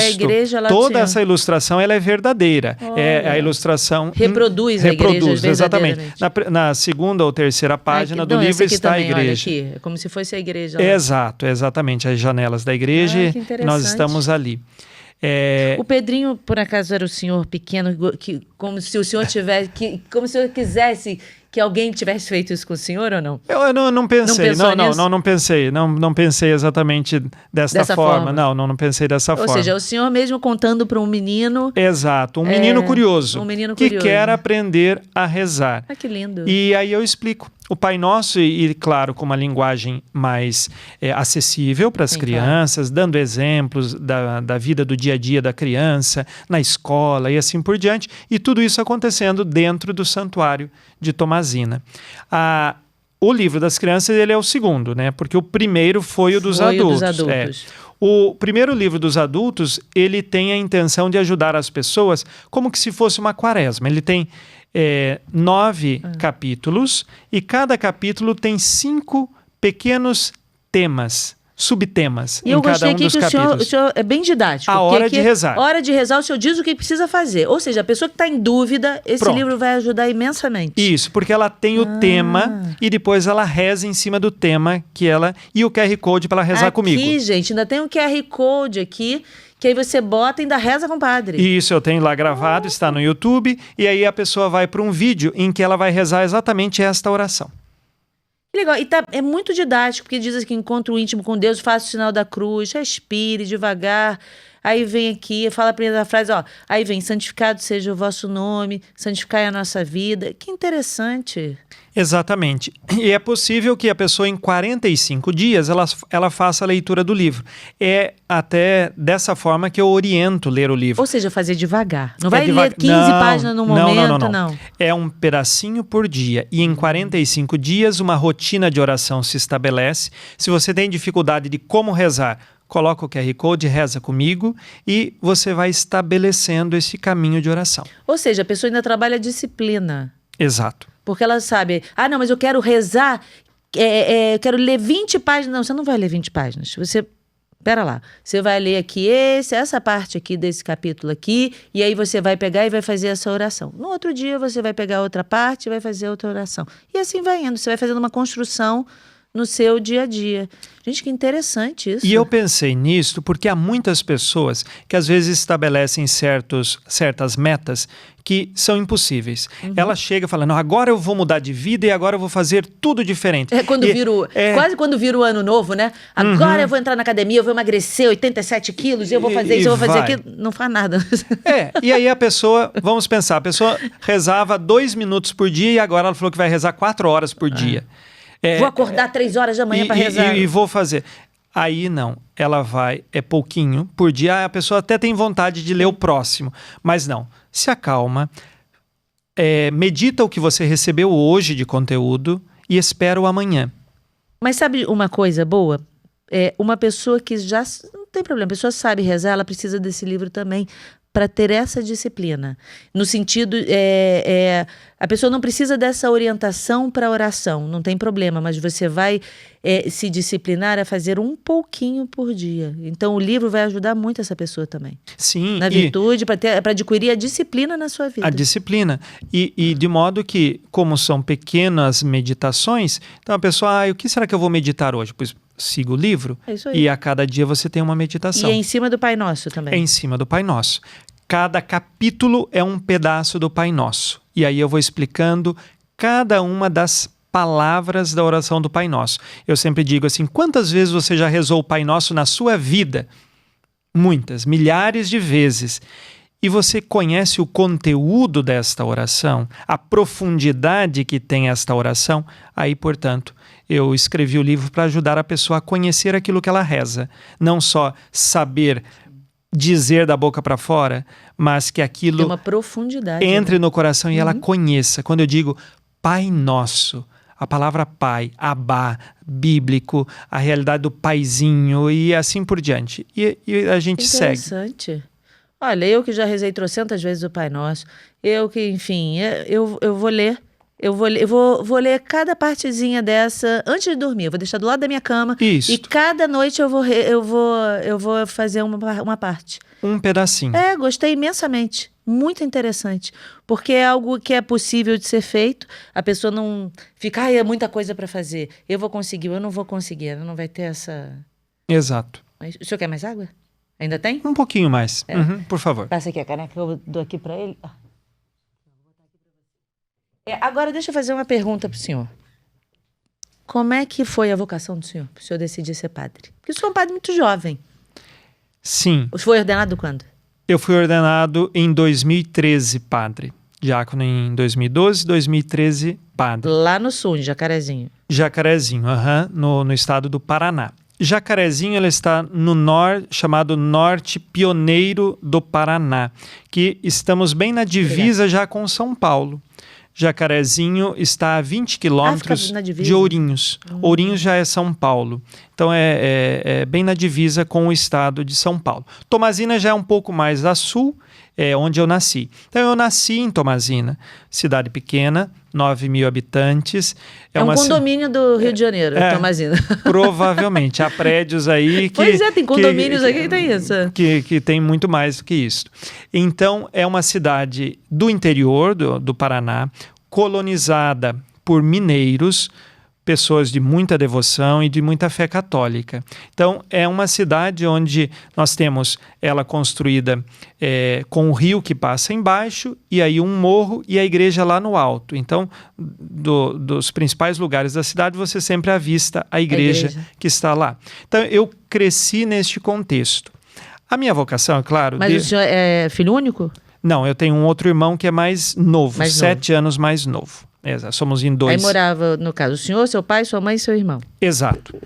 igreja lá toda essa ilustração ela é verdadeira. Olha. É a ilustração... Reproduz a igreja exatamente. Na segunda ou terceira página do livro está a igreja. Olha aqui, é como se fosse a igreja lá. Exato, exatamente. As janelas da igreja e nós estamos ali. O Pedrinho, por acaso, era o senhor pequeno, como se o senhor tivesse... como se o senhor quisesse... que alguém tivesse feito isso com o senhor ou não? Eu não pensei. Não pensei. Não pensei exatamente dessa forma. Não pensei dessa forma. Ou seja, o senhor mesmo contando para um menino... Exato, menino curioso. Um menino que curioso. quer aprender a rezar. Que lindo. E aí eu explico. O Pai Nosso, e claro, com uma linguagem mais acessível para as crianças, dando exemplos da vida do dia a dia da criança, na escola e assim por diante, e tudo isso acontecendo dentro do santuário de Tomazina. O livro das crianças ele é o segundo, né? Porque o primeiro foi o dos adultos. O primeiro livro dos adultos, ele tem a intenção de ajudar as pessoas como que se fosse uma quaresma. Ele tem 9 capítulos e cada capítulo tem 5 pequenos temas, subtemas em cada um dos capítulos. Eu gostei que o senhor é bem didático. A hora de rezar. A hora de rezar, o senhor diz o que precisa fazer. Ou seja, a pessoa que está em dúvida, esse livro vai ajudar imensamente. Isso, porque ela tem o tema e depois ela reza em cima do tema e o QR Code para ela rezar comigo. Aqui, gente, ainda tem um QR Code aqui, que aí você bota e ainda reza com o padre. Isso, eu tenho lá gravado, está no YouTube, e aí a pessoa vai para um vídeo em que ela vai rezar exatamente esta oração. Que legal. E é muito didático, porque diz que encontro íntimo com Deus, faça o sinal da cruz, respire devagar. Aí vem aqui, fala a primeira frase, aí vem, santificado seja o vosso nome, santificai a nossa vida. Que interessante. Exatamente. E é possível que a pessoa em 45 dias ela faça a leitura do livro. É até dessa forma que eu oriento ler o livro. Ou seja, fazer devagar. Não vai ler 15 páginas no momento, não. É um pedacinho por dia. E em 45 dias uma rotina de oração se estabelece. Se você tem dificuldade de como rezar, coloca o QR Code, reza comigo e você vai estabelecendo esse caminho de oração. Ou seja, a pessoa ainda trabalha a disciplina. Exato. Porque ela sabe, não, mas eu quero rezar, eu quero ler 20 páginas. Não, você não vai ler 20 páginas. Pera lá, você vai ler aqui essa parte aqui desse capítulo aqui, e aí você vai pegar e vai fazer essa oração. No outro dia você vai pegar outra parte e vai fazer outra oração. E assim vai indo, você vai fazendo uma construção no seu dia a dia. Gente, que interessante isso. E eu pensei nisso porque há muitas pessoas que às vezes estabelecem certas metas que são impossíveis. Ela chega falando, agora eu vou mudar de vida e agora eu vou fazer tudo diferente. Quase quando vira o ano novo, né? Agora eu vou entrar na academia, eu vou emagrecer 87 quilos, eu vou fazer isso, eu vou fazer aquilo. Não faz nada. E aí a pessoa, vamos pensar, a pessoa rezava 2 minutos por dia e agora ela falou que vai rezar 4 horas por dia. Vou acordar 3 horas da manhã para rezar. E vou fazer. Aí não, ela vai, pouquinho por dia. A pessoa até tem vontade de ler o próximo, mas não. Se acalma, medita o que você recebeu hoje de conteúdo e espera o amanhã. Mas sabe uma coisa boa? Uma pessoa que já... Não tem problema, a pessoa sabe rezar, ela precisa desse livro também para ter essa disciplina. No sentido, a pessoa não precisa dessa orientação para oração, não tem problema, mas você vai se disciplinar a fazer um pouquinho por dia. Então, o livro vai ajudar muito essa pessoa também. Sim. Na virtude, para adquirir a disciplina na sua vida. A disciplina. E de modo que, como são pequenas meditações, então a pessoa, o que será que eu vou meditar hoje? Pois siga o livro e a cada dia você tem uma meditação. E é em cima do Pai Nosso também. É em cima do Pai Nosso. Cada capítulo é um pedaço do Pai Nosso. E aí eu vou explicando cada uma das palavras da oração do Pai Nosso. Eu sempre digo assim, quantas vezes você já rezou o Pai Nosso na sua vida? Muitas, milhares de vezes. E você conhece o conteúdo desta oração, a profundidade que tem esta oração? Aí, portanto, eu escrevi o livro para ajudar a pessoa a conhecer aquilo que ela reza. Não só saber dizer da boca para fora, mas que aquilo tem uma profundidade, entre no coração e ela conheça. Quando eu digo Pai Nosso, a palavra Pai, Abá, bíblico, a realidade do paizinho e assim por diante. E a gente segue. Interessante. Olha, eu que já rezei trocentas vezes o Pai Nosso, eu que, enfim, eu vou ler. Eu vou ler cada partezinha dessa antes de dormir. Eu vou deixar do lado da minha cama. Isso. E cada noite eu vou fazer uma parte. Um pedacinho. Gostei imensamente. Muito interessante. Porque é algo que é possível de ser feito. A pessoa não fica, é muita coisa para fazer. Eu vou conseguir, eu não vou conseguir. Ela não vai ter essa... Exato. O senhor quer mais água? Ainda tem? Um pouquinho mais. Por favor. Passa aqui a caneca que eu dou aqui para ele. Agora, deixa eu fazer uma pergunta para o senhor. Como é que foi a vocação do senhor, para o senhor decidir ser padre? Porque o senhor é um padre muito jovem. Sim. O senhor foi ordenado quando? Eu fui ordenado em 2013, padre. Diácono em 2012, 2013, padre. Lá no sul, em Jacarezinho. Jacarezinho, no estado do Paraná. Jacarezinho, ela está no chamado Norte Pioneiro do Paraná, que estamos bem na divisa já com São Paulo. Jacarezinho está a 20 quilômetros de Ourinhos. Ourinhos já é São Paulo. Então, é bem na divisa com o estado de São Paulo. Tomazina já é um pouco mais a sul, onde eu nasci. Então, eu nasci em Tomazina, cidade pequena, 9 mil habitantes. É um condomínio do Rio de Janeiro, Tomazina. Provavelmente. Há prédios aí que... Pois tem condomínios aqui que tem isso. Que tem muito mais do que isso. Então, é uma cidade do interior do Paraná, colonizada por mineiros, pessoas de muita devoção e de muita fé católica. Então, é uma cidade onde nós temos ela construída com o rio que passa embaixo, e aí um morro e a igreja lá no alto. Então, dos principais lugares da cidade, você sempre avista a igreja que está lá. Então, eu cresci neste contexto. A minha vocação, é claro... Mas o senhor é filho único? Não, eu tenho um outro irmão que é mais novo, 7 anos mais novo. Exato, somos em 2. Aí morava, no caso, o senhor, seu pai, sua mãe e seu irmão. Exato.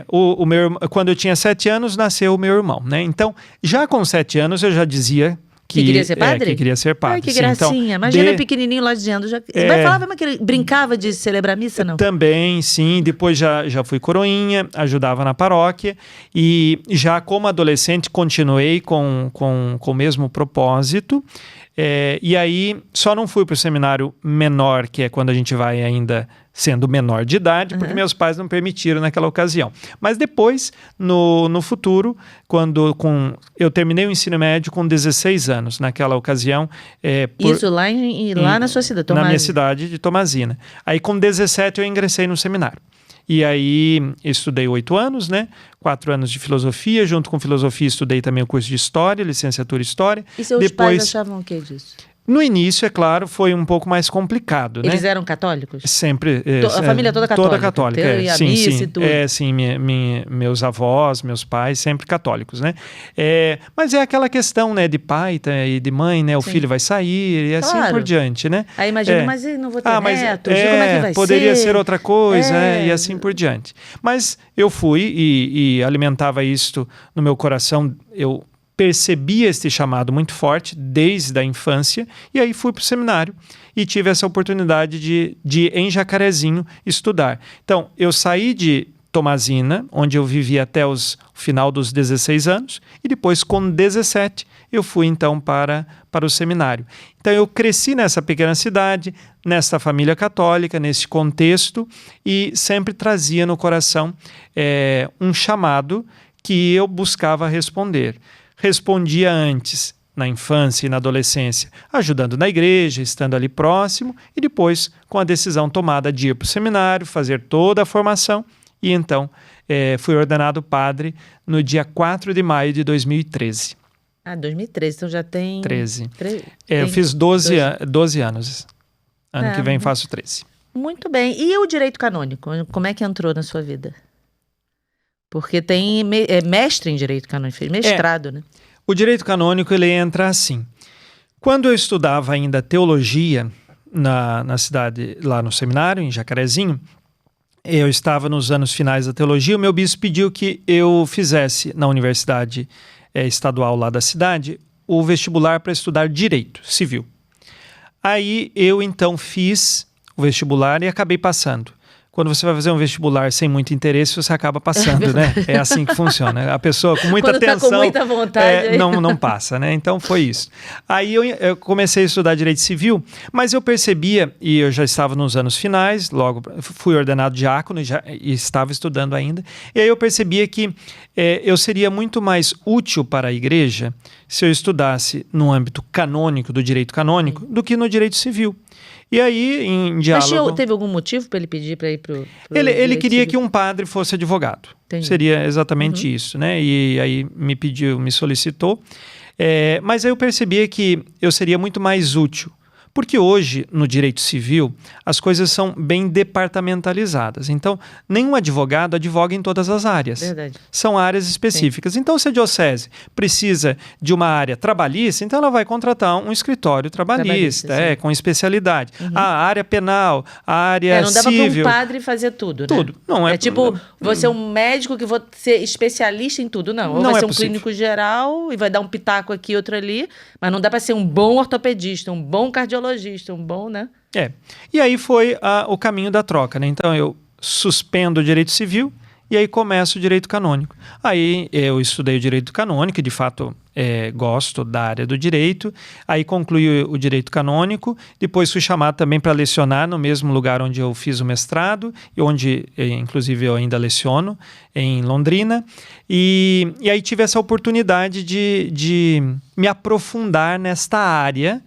O meu, quando eu tinha 7 anos, nasceu o meu irmão, né? Então, já com 7 anos, eu já dizia que queria ser padre? Que queria ser padre. Ai, que sim, gracinha. então, imagina pequenininho lá dizendo. Vai falar que ele brincava de celebrar missa, não? Também, sim. Depois já fui coroinha, ajudava na paróquia. E já como adolescente, continuei com o mesmo propósito. E aí, só não fui para o seminário menor, que é quando a gente vai ainda sendo menor de idade, porque meus pais não permitiram naquela ocasião. Mas depois, no futuro, quando eu terminei o ensino médio com 16 anos, naquela ocasião... Isso lá na sua cidade, Tomazina. Na minha cidade de Tomazina. Aí, com 17, eu ingressei no seminário. E aí estudei 8 anos, né? 4 anos de filosofia, junto com filosofia estudei também o curso de História, licenciatura em História. E seus pais achavam o que disso? No início, é claro, foi um pouco mais complicado, né? Eles eram católicos? Sempre. A família toda católica? Toda católica, e a sim, missa sim. e tudo. Sim, meus avós, meus pais, sempre católicos, né? Mas é aquela questão, né, de pai e de mãe, né? O filho vai sair e assim por diante, né? Aí imagina, mas não vou ter netos, como é que vai poderia ser? ser outra coisa, e assim por diante. Mas eu fui e alimentava isto no meu coração, eu percebi este chamado muito forte desde a infância e aí fui para o seminário e tive essa oportunidade de em Jacarezinho estudar. Então, eu saí de Tomazina, onde eu vivi até o final dos 16 anos e depois com 17 eu fui então para o seminário. Então, eu cresci nessa pequena cidade, nessa família católica, nesse contexto e sempre trazia no coração um chamado que eu buscava responder. Respondia antes, na infância e na adolescência, ajudando na igreja, estando ali próximo, e depois com a decisão tomada de ir para o seminário, fazer toda a formação, e então fui ordenado padre no dia 4 de maio de 2013. 2013, então já tem... 13. Eu fiz 12 anos. Ano que vem faço 13. Muito bem. E o direito canônico? Como é que entrou na sua vida? Porque tem mestre em direito canônico, fez mestrado, né? O direito canônico, ele entra assim. Quando eu estudava ainda teologia na cidade, lá no seminário, em Jacarezinho, eu estava nos anos finais da teologia, o meu bispo pediu que eu fizesse na universidade estadual lá da cidade o vestibular para estudar direito civil. Aí eu então fiz o vestibular e acabei passando. Quando você vai fazer um vestibular sem muito interesse, você acaba passando, né? É assim que funciona. A pessoa com muita atenção... Quando tá com muita vontade... não passa, né? Então, foi isso. Aí eu comecei a estudar Direito Civil, mas eu percebia, e eu já estava nos anos finais, logo fui ordenado diácono e estava estudando ainda, e aí eu percebia que eu seria muito mais útil para a igreja se eu estudasse no âmbito canônico, do direito canônico, do que no direito civil. E aí, em diálogo... Mas teve algum motivo para ele pedir para ir para o Ele queria que um padre fosse advogado. Entendi. Seria exatamente isso, né? E aí me solicitou. Mas aí eu percebia que eu seria muito mais útil. Porque hoje, no direito civil, as coisas são bem departamentalizadas. Então, nenhum advogado advoga em todas as áreas. Verdade. São áreas específicas. Sim. Então, se a diocese precisa de uma área trabalhista, então ela vai contratar um escritório trabalhista com especialidade. A área penal, a área civil... Não dava para um padre fazer tudo, né? Tudo. Não é tipo, você é um médico que vou ser especialista em tudo. Não, ou vai ser um clínico geral e vai dar um pitaco aqui, outro ali, mas não dá para ser um bom ortopedista, um bom cardiologista, um bom, né? E aí foi o caminho da troca, né? Então eu suspendo o direito civil e aí começo o direito canônico. Aí eu estudei o direito canônico e de fato gosto da área do direito. Aí concluí o direito canônico, depois fui chamado também para lecionar no mesmo lugar onde eu fiz o mestrado e onde inclusive eu ainda leciono, em Londrina. E aí tive essa oportunidade de me aprofundar nesta área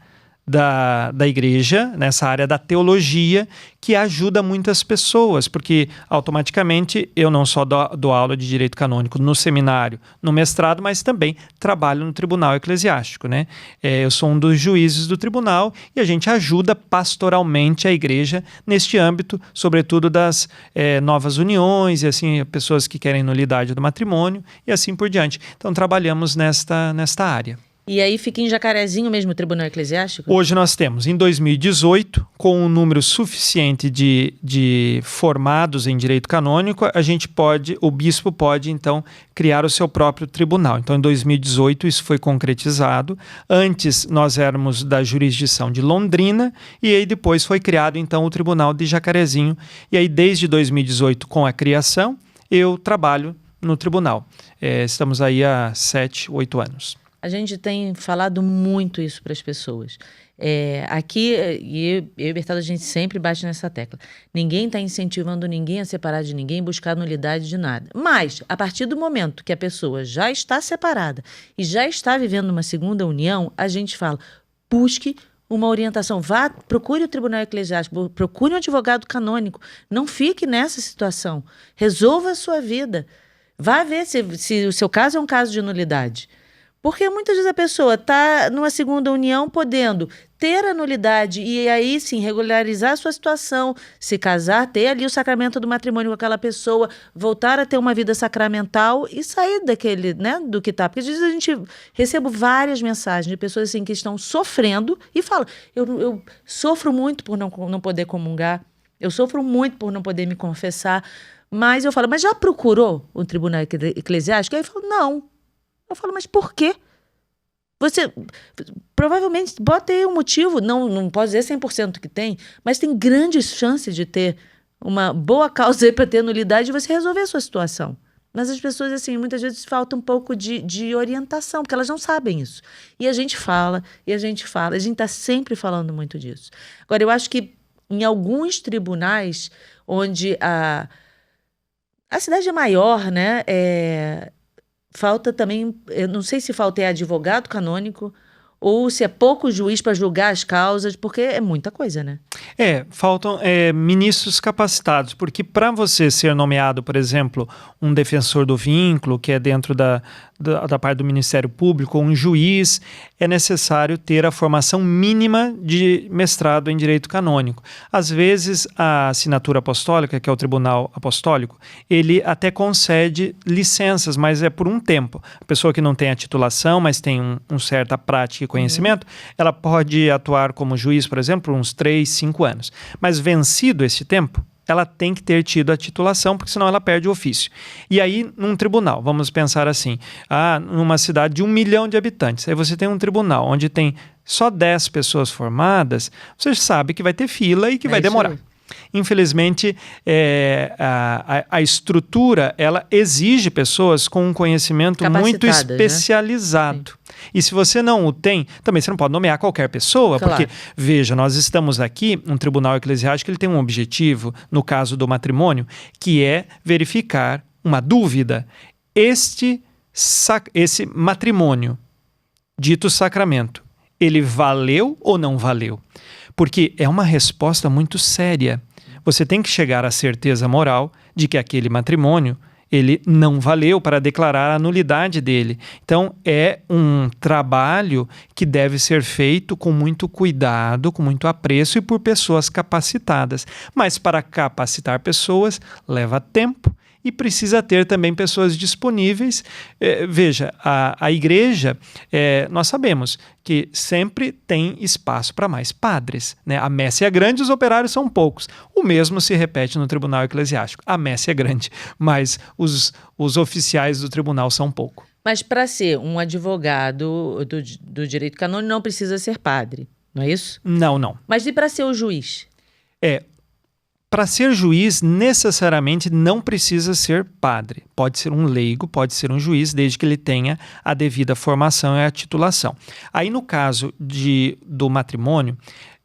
da igreja, nessa área da teologia, que ajuda muitas pessoas, porque automaticamente eu não só dou aula de direito canônico no seminário, no mestrado, mas também trabalho no tribunal eclesiástico, né? Eu sou um dos juízes do tribunal e a gente ajuda pastoralmente a igreja neste âmbito, sobretudo das novas uniões e assim, pessoas que querem nulidade do matrimônio e assim por diante. Então trabalhamos nesta área. E aí fica em Jacarezinho mesmo o Tribunal Eclesiástico? Hoje nós temos, em 2018, com um número suficiente de formados em direito canônico, o bispo pode, então, criar o seu próprio tribunal. Então, em 2018, isso foi concretizado. Antes, nós éramos da jurisdição de Londrina e aí depois foi criado, então, o Tribunal de Jacarezinho. E aí, desde 2018, com a criação, eu trabalho no tribunal. Estamos aí há 7, 8 anos. A gente tem falado muito isso para as pessoas. Aqui, eu e Bertaldo, a gente sempre bate nessa tecla. Ninguém está incentivando ninguém a separar de ninguém, buscar nulidade de nada. Mas, a partir do momento que a pessoa já está separada e já está vivendo uma segunda união, a gente fala, busque uma orientação. Vá, procure o tribunal eclesiástico, procure um advogado canônico. Não fique nessa situação. Resolva a sua vida. Vá ver se o seu caso é um caso de nulidade. Porque muitas vezes a pessoa está numa segunda união podendo ter a nulidade e aí sim regularizar a sua situação, se casar, ter ali o sacramento do matrimônio com aquela pessoa, voltar a ter uma vida sacramental e sair daquele, né, do que está. Porque às vezes recebo várias mensagens de pessoas assim que estão sofrendo e falam, eu sofro muito por não poder comungar, eu sofro muito por não poder me confessar, mas eu falo, mas já procurou o tribunal eclesiástico? Aí eu falo, não. Eu falo, mas por quê? Você provavelmente bota aí um motivo, não posso dizer 100% que tem, mas tem grandes chances de ter uma boa causa aí para ter nulidade e você resolver a sua situação. Mas as pessoas, assim, muitas vezes falta um pouco de orientação, porque elas não sabem isso. E a gente fala, a gente está sempre falando muito disso. Agora, eu acho que em alguns tribunais onde a cidade é maior, né, falta também, eu não sei se falta advogado canônico ou se é pouco juiz para julgar as causas, porque é muita coisa, né? Faltam ministros capacitados, porque para você ser nomeado, por exemplo, um defensor do vínculo, que é dentro da parte do Ministério Público, ou um juiz, é necessário ter a formação mínima de mestrado em Direito Canônico. Às vezes, a assinatura apostólica, que é o Tribunal Apostólico, ele até concede licenças, mas é por um tempo. A pessoa que não tem a titulação, mas tem um certa prática e conhecimento, ela pode atuar como juiz, por exemplo, por uns 3, 5 anos. Mas vencido esse tempo, ela tem que ter tido a titulação, porque senão ela perde o ofício. E aí, num tribunal, vamos pensar assim, numa cidade de 1 milhão de habitantes, aí você tem um tribunal onde tem só 10 pessoas formadas, você sabe que vai ter fila e que vai demorar. Aí. Infelizmente, a estrutura, ela exige pessoas com um conhecimento muito especializado. Né? E se você não o tem, também você não pode nomear qualquer pessoa, claro. Porque, veja, nós estamos aqui, um tribunal eclesiástico, ele tem um objetivo, no caso do matrimônio, que é verificar uma dúvida. Esse matrimônio, dito sacramento, ele valeu ou não valeu? Porque é uma resposta muito séria. Você tem que chegar à certeza moral de que aquele matrimônio ele não valeu para declarar a nulidade dele. Então, é um trabalho que deve ser feito com muito cuidado, com muito apreço e por pessoas capacitadas. Mas para capacitar pessoas, leva tempo. E precisa ter também pessoas disponíveis. Veja, a igreja, nós sabemos que sempre tem espaço para mais padres. Né? A messe é grande, os operários são poucos. O mesmo se repete no tribunal eclesiástico. A messe é grande, mas os oficiais do tribunal são poucos. Mas para ser um advogado do direito canônico não precisa ser padre, não é isso? Não. Mas e para ser o juiz? Para ser juiz, necessariamente não precisa ser padre. Pode ser um leigo, pode ser um juiz, desde que ele tenha a devida formação e a titulação. Aí, no caso do matrimônio,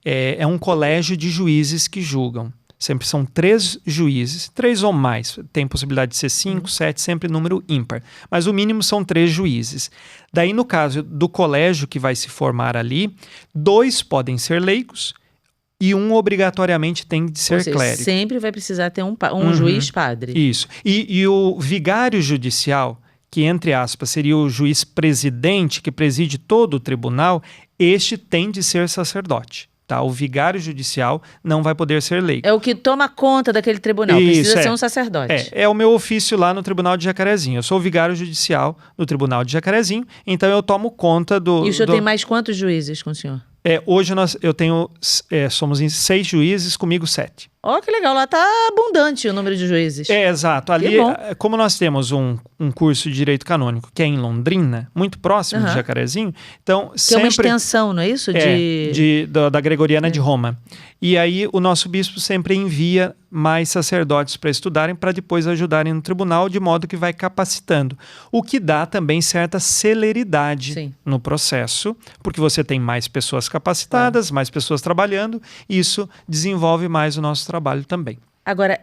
é um colégio de juízes que julgam. Sempre são 3 juízes, 3 ou mais. Tem possibilidade de ser 5, 7, sempre número ímpar. Mas o mínimo são 3 juízes. Daí, no caso do colégio que vai se formar ali, 2 podem ser leigos, e um obrigatoriamente tem de ser clérigo. Sempre vai precisar ter um juiz padre. Isso. E o vigário judicial, que entre aspas seria o juiz presidente, que preside todo o tribunal, este tem de ser sacerdote. Tá? O vigário judicial não vai poder ser leigo. É o que toma conta daquele tribunal, precisa ser um sacerdote. É o meu ofício lá no Tribunal de Jacarezinho. Eu sou o vigário judicial no Tribunal de Jacarezinho, então eu tomo conta do... E o senhor tem mais quantos juízes com o senhor? Hoje eu tenho, somos em 6 juízes, comigo 7. Ó, que legal, lá tá abundante o número de juízes. Exato. Ali, como nós temos um curso de Direito Canônico, que é em Londrina, muito próximo de Jacarezinho, então que sempre... é uma extensão, não é isso? Da Gregoriana de Roma. E aí o nosso bispo sempre envia mais sacerdotes para estudarem, para depois ajudarem no tribunal, de modo que vai capacitando. O que dá também certa celeridade no processo, porque você tem mais pessoas capacitadas, mais pessoas trabalhando, e isso desenvolve mais o nosso trabalho também. Agora,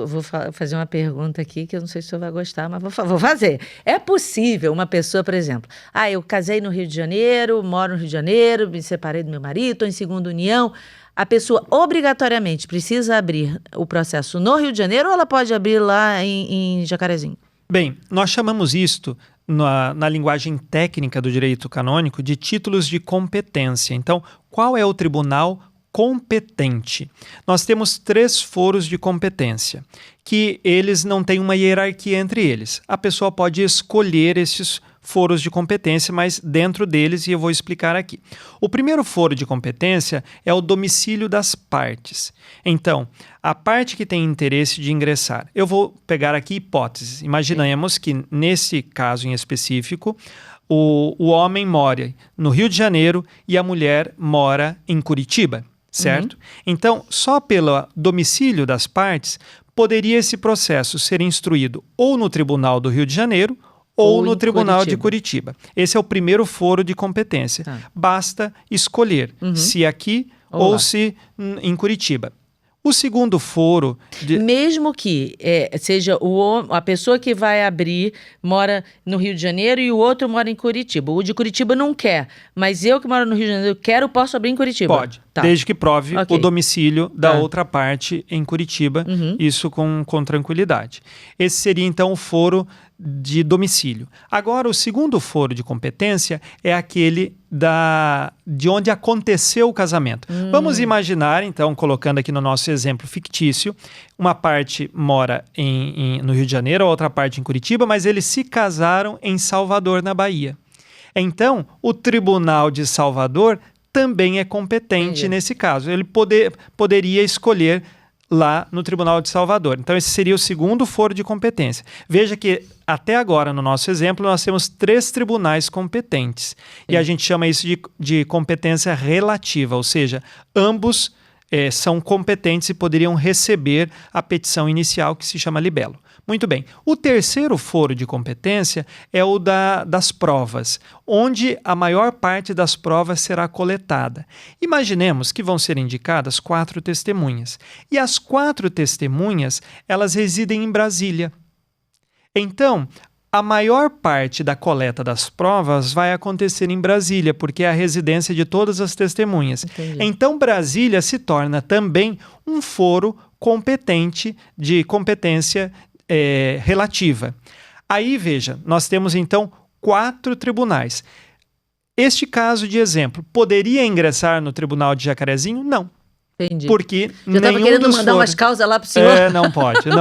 vou fazer uma pergunta aqui que eu não sei se o senhor vai gostar, mas vou fazer. É possível uma pessoa, por exemplo, eu casei no Rio de Janeiro, moro no Rio de Janeiro, me separei do meu marido, estou em segunda união. A pessoa obrigatoriamente precisa abrir o processo no Rio de Janeiro ou ela pode abrir lá em Jacarezinho? Bem, nós chamamos isto, na linguagem técnica do direito canônico, de títulos de competência. Então, qual é o tribunal competente? Nós temos 3 foros de competência, que eles não têm uma hierarquia entre eles. A pessoa pode escolher esses foros de competência, mas dentro deles, e eu vou explicar aqui. O primeiro foro de competência é o domicílio das partes. Então, a parte que tem interesse de ingressar. Eu vou pegar aqui hipóteses. Imaginemos que, nesse caso em específico, o homem mora no Rio de Janeiro e a mulher mora em Curitiba, certo? Então, só pelo domicílio das partes, poderia esse processo ser instruído ou no Tribunal do Rio de Janeiro ou no Tribunal de Curitiba. Esse é o primeiro foro de competência. Basta escolher se aqui ou se em Curitiba. O segundo foro... Mesmo que seja a pessoa que vai abrir mora no Rio de Janeiro e o outro mora em Curitiba. O de Curitiba não quer, mas eu que moro no Rio de Janeiro posso abrir em Curitiba? Pode, desde que prove o domicílio da outra parte em Curitiba, isso com tranquilidade. Esse seria então o foro de domicílio. Agora, o segundo foro de competência é aquele de onde aconteceu o casamento. Vamos imaginar, então, colocando aqui no nosso exemplo fictício, uma parte mora no Rio de Janeiro, a outra parte em Curitiba, mas eles se casaram em Salvador, na Bahia. Então, o Tribunal de Salvador também é competente nesse caso. Ele poderia escolher lá no Tribunal de Salvador. Então, esse seria o segundo foro de competência. Veja que, até agora, no nosso exemplo, nós temos 3 tribunais competentes. E a gente chama isso de competência relativa, ou seja, ambos são competentes e poderiam receber a petição inicial, que se chama libelo. Muito bem. O terceiro foro de competência é o das provas, onde a maior parte das provas será coletada. Imaginemos que vão ser indicadas 4 testemunhas. E as 4 testemunhas, elas residem em Brasília. Então, a maior parte da coleta das provas vai acontecer em Brasília, porque é a residência de todas as testemunhas. Entendi. Então, Brasília se torna também um foro competente de competência relativa. Aí, veja, nós temos então 4 tribunais. Este caso de exemplo, poderia ingressar no Tribunal de Jacarezinho? Não. Entendi. Porque eu estava querendo mandar umas causas lá para o senhor. Não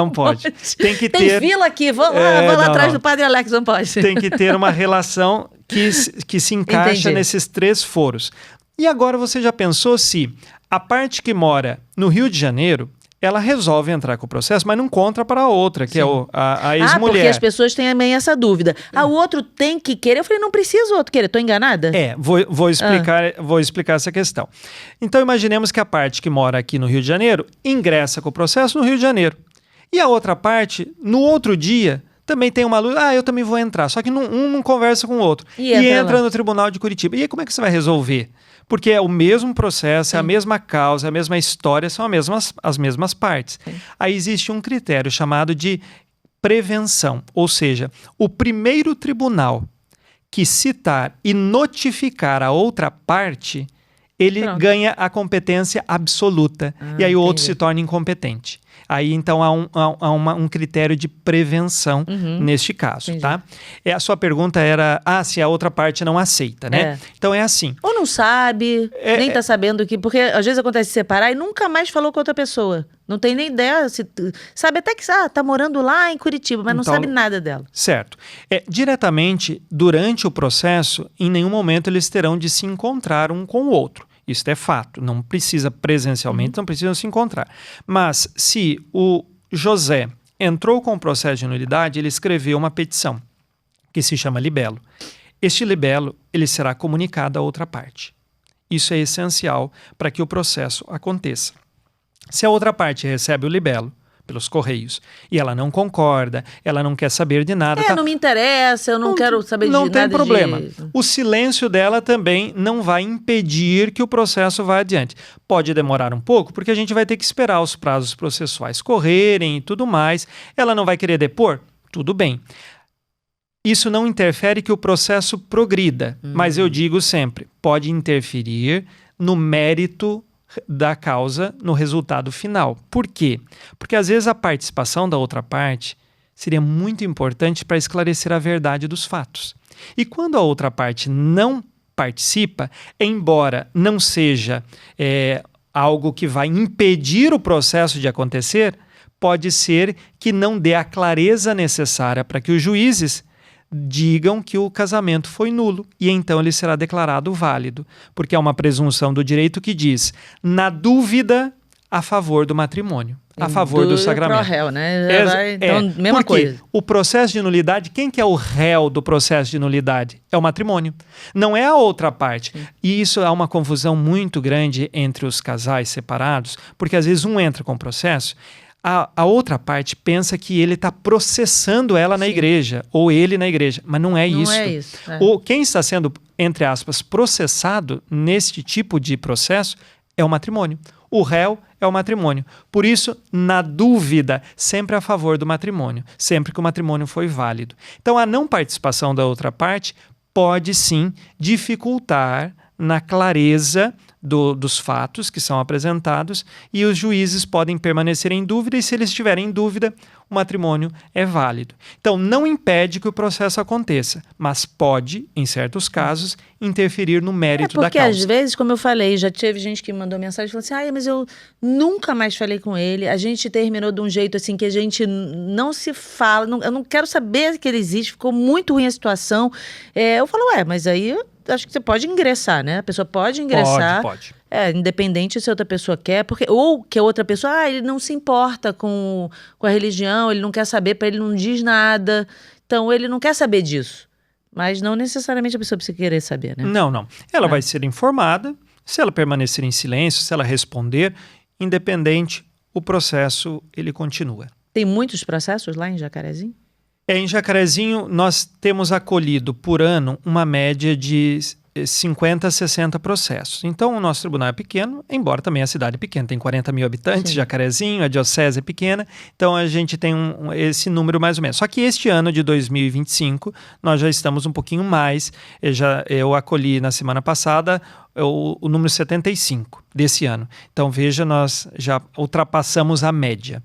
pode. Tem que Tem ter... fila aqui, vou lá atrás do Padre Alex, não pode. Tem que ter uma relação que se encaixa nesses 3 foros. E agora você já pensou se a parte que mora no Rio de Janeiro, ela resolve entrar com o processo, mas não conta para a outra, que é a ex-mulher. Porque as pessoas têm também essa dúvida. O outro tem que querer. Eu falei, não precisa o outro querer. Estou enganada? Vou explicar essa questão. Então, imaginemos que a parte que mora aqui no Rio de Janeiro ingressa com o processo no Rio de Janeiro. E a outra parte, no outro dia, também tem uma luz. Eu também vou entrar. Só que um não conversa com o outro. E entra no Tribunal de Curitiba. E aí, como é que você vai resolver? Porque é o mesmo processo, é a mesma causa, é a mesma história, são as mesmas partes. Aí existe um critério chamado de prevenção, ou seja, o primeiro tribunal que citar e notificar a outra parte, ele ganha a competência absoluta, e aí o outro se torna incompetente. Aí, então, há um critério de prevenção neste caso, tá? A sua pergunta era, se a outra parte não aceita, né? Então, é assim. Ou não sabe, nem tá sabendo que... Porque, às vezes, acontece separar e nunca mais falou com outra pessoa. Não tem nem ideia, sabe até que tá morando lá em Curitiba, mas não sabe nada dela. Certo. Diretamente, durante o processo, em nenhum momento eles terão de se encontrar um com o outro. Isso é fato, não precisa presencialmente, não precisam se encontrar. Mas se o José entrou com o processo de nulidade, ele escreveu uma petição, que se chama libelo. Este libelo, ele será comunicado à outra parte. Isso é essencial para que o processo aconteça. Se a outra parte recebe o libelo, pelos correios. E ela não concorda, ela não quer saber de nada. Não me interessa, eu não quero saber de nada. Não tem problema. O silêncio dela também não vai impedir que o processo vá adiante. Pode demorar um pouco, porque a gente vai ter que esperar os prazos processuais correrem e tudo mais. Ela não vai querer depor? Tudo bem. Isso não interfere que o processo progrida, mas eu digo sempre, pode interferir no mérito da causa, no resultado final. Por quê? Porque às vezes a participação da outra parte seria muito importante para esclarecer a verdade dos fatos. E quando a outra parte não participa, embora não seja algo que vai impedir o processo de acontecer, pode ser que não dê a clareza necessária para que os juízes digam que o casamento foi nulo e então ele será declarado válido, porque há uma presunção do direito que diz, na dúvida, a favor do matrimônio, a favor do sagramento. Pro réu, né? Então, mesma coisa. O processo de nulidade, quem que é o réu do processo de nulidade? É o matrimônio, não é a outra parte. Sim. E isso há uma confusão muito grande entre os casais separados, porque às vezes um entra com o processo, a outra parte pensa que ele está processando ela na igreja, ou ele na igreja, mas não é isso. Não é isso. Quem está sendo, entre aspas, processado neste tipo de processo é o matrimônio. O réu é o matrimônio. Por isso, na dúvida, sempre a favor do matrimônio, sempre que o matrimônio foi válido. Então, a não participação da outra parte pode sim dificultar na clareza dos fatos que são apresentados e os juízes podem permanecer em dúvida e se eles estiverem em dúvida, o matrimônio é válido. Então, não impede que o processo aconteça, mas pode, em certos casos, interferir no mérito da causa. Porque às vezes, como eu falei, já teve gente que mandou mensagem e falou assim, mas eu nunca mais falei com ele, a gente terminou de um jeito assim que a gente não se fala, eu não quero saber que ele existe, ficou muito ruim a situação. Eu falo, mas aí acho que você pode ingressar, né? A pessoa pode ingressar. Pode. Independente se a outra pessoa quer, ou que a outra pessoa, ele não se importa com a religião, ele não quer saber, para ele não diz nada. Então, ele não quer saber disso. Mas não necessariamente a pessoa precisa querer saber, né? Não. Ela vai ser informada, se ela permanecer em silêncio, se ela responder, independente, o processo, ele continua. Tem muitos processos lá em Jacarezinho? Em Jacarezinho, nós temos acolhido por ano uma média de 50 a 60 processos. Então, o nosso tribunal é pequeno, embora também a cidade é pequena. Tem 40 mil habitantes, sim. Jacarezinho, a diocese é pequena. Então, a gente tem esse número mais ou menos. Só que este ano de 2025, nós já estamos um pouquinho mais. Eu acolhi na semana passada o número 75 desse ano. Então, veja, nós já ultrapassamos a média.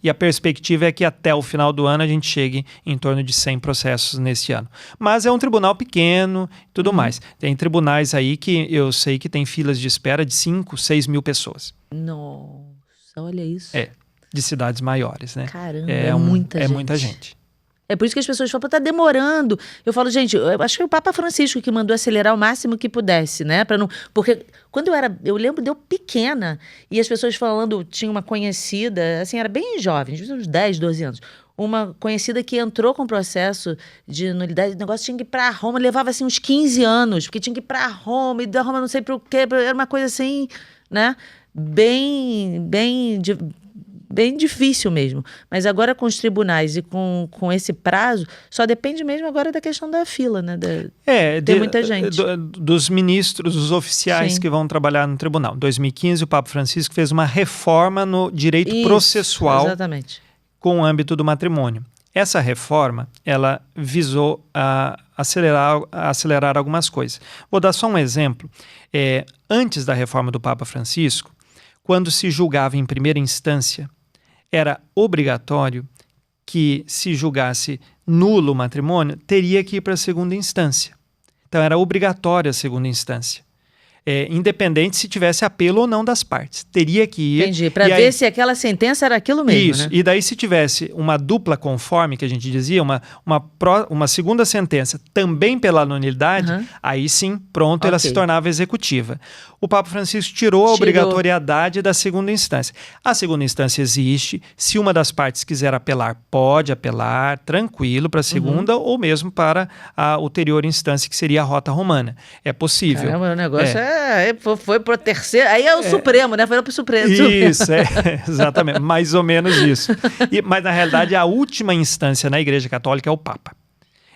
E a perspectiva é que até o final do ano a gente chegue em torno de 100 processos nesse ano. Mas é um tribunal pequeno e tudo mais. Tem tribunais aí que eu sei que tem filas de espera de 5, 6 mil pessoas. Nossa, olha isso. De cidades maiores, né? Caramba, muita gente. É muita gente. É por isso que as pessoas falam, tá demorando. Eu falo, gente, eu acho que foi o Papa Francisco que mandou acelerar o máximo que pudesse, né? Porque quando eu lembro de eu pequena, e as pessoas falando, tinha uma conhecida, assim, era bem jovem, uns 10, 12 anos. Uma conhecida que entrou com processo de nulidade, o negócio tinha que ir pra Roma, levava assim uns 15 anos, porque tinha que ir pra Roma, e da Roma não sei pro quê, era uma coisa assim, né? Bem difícil mesmo. Mas agora com os tribunais e com esse prazo, só depende mesmo agora da questão da fila, né? Tem muita gente. Dos ministros, dos oficiais, sim, que vão trabalhar no tribunal. Em 2015, o Papa Francisco fez uma reforma no direito processual, exatamente, com o âmbito do matrimônio. Essa reforma, ela visou acelerar algumas coisas. Vou dar só um exemplo. Antes da reforma do Papa Francisco, quando se julgava em primeira instância, era obrigatório que se julgasse nulo o matrimônio, teria que ir para a segunda instância. Então era obrigatória a segunda instância. Independente se tivesse apelo ou não das partes. Teria que ir. Entendi, para ver se aquela sentença era aquilo mesmo, isso, né? E daí se tivesse uma dupla conforme, que a gente dizia, uma segunda sentença também pela nulidade, aí sim, pronto, ela se tornava executiva. O Papa Francisco tirou a obrigatoriedade da segunda instância. A segunda instância existe, se uma das partes quiser apelar, pode apelar, tranquilo, para a segunda ou mesmo para a ulterior instância, que seria a rota romana. É possível. Caramba, o negócio foi pro terceiro, aí é o Supremo, né? Foi pro Supremo. Isso, exatamente, mais ou menos isso. Mas na realidade a última instância na Igreja Católica é o Papa.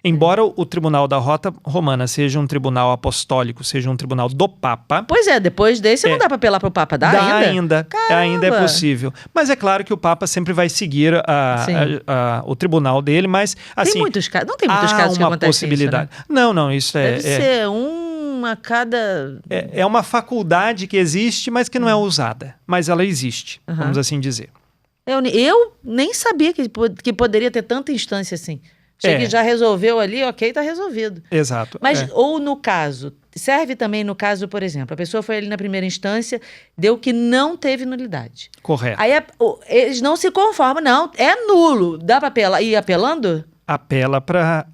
Embora o Tribunal da Rota Romana seja um tribunal apostólico, seja um tribunal do Papa... Pois é, depois desse não dá para apelar para o Papa, dá ainda? Ainda é possível. Mas é claro que o Papa sempre vai seguir o tribunal dele, mas assim... Tem muitos casos, não tem muitos casos que acontecem possibilidade. Isso, né? Não, isso Deve ser uma a cada... É uma faculdade que existe, mas que não é usada. Mas ela existe, vamos assim dizer. Eu nem sabia que poderia ter tanta instância assim. Chega que já resolveu ali, ok, tá resolvido. Exato. Mas, ou no caso, serve também no caso, por exemplo, a pessoa foi ali na primeira instância, deu que não teve nulidade. Correto. Aí eles não se conformam, não, é nulo. Dá para ir apelando? Apela para...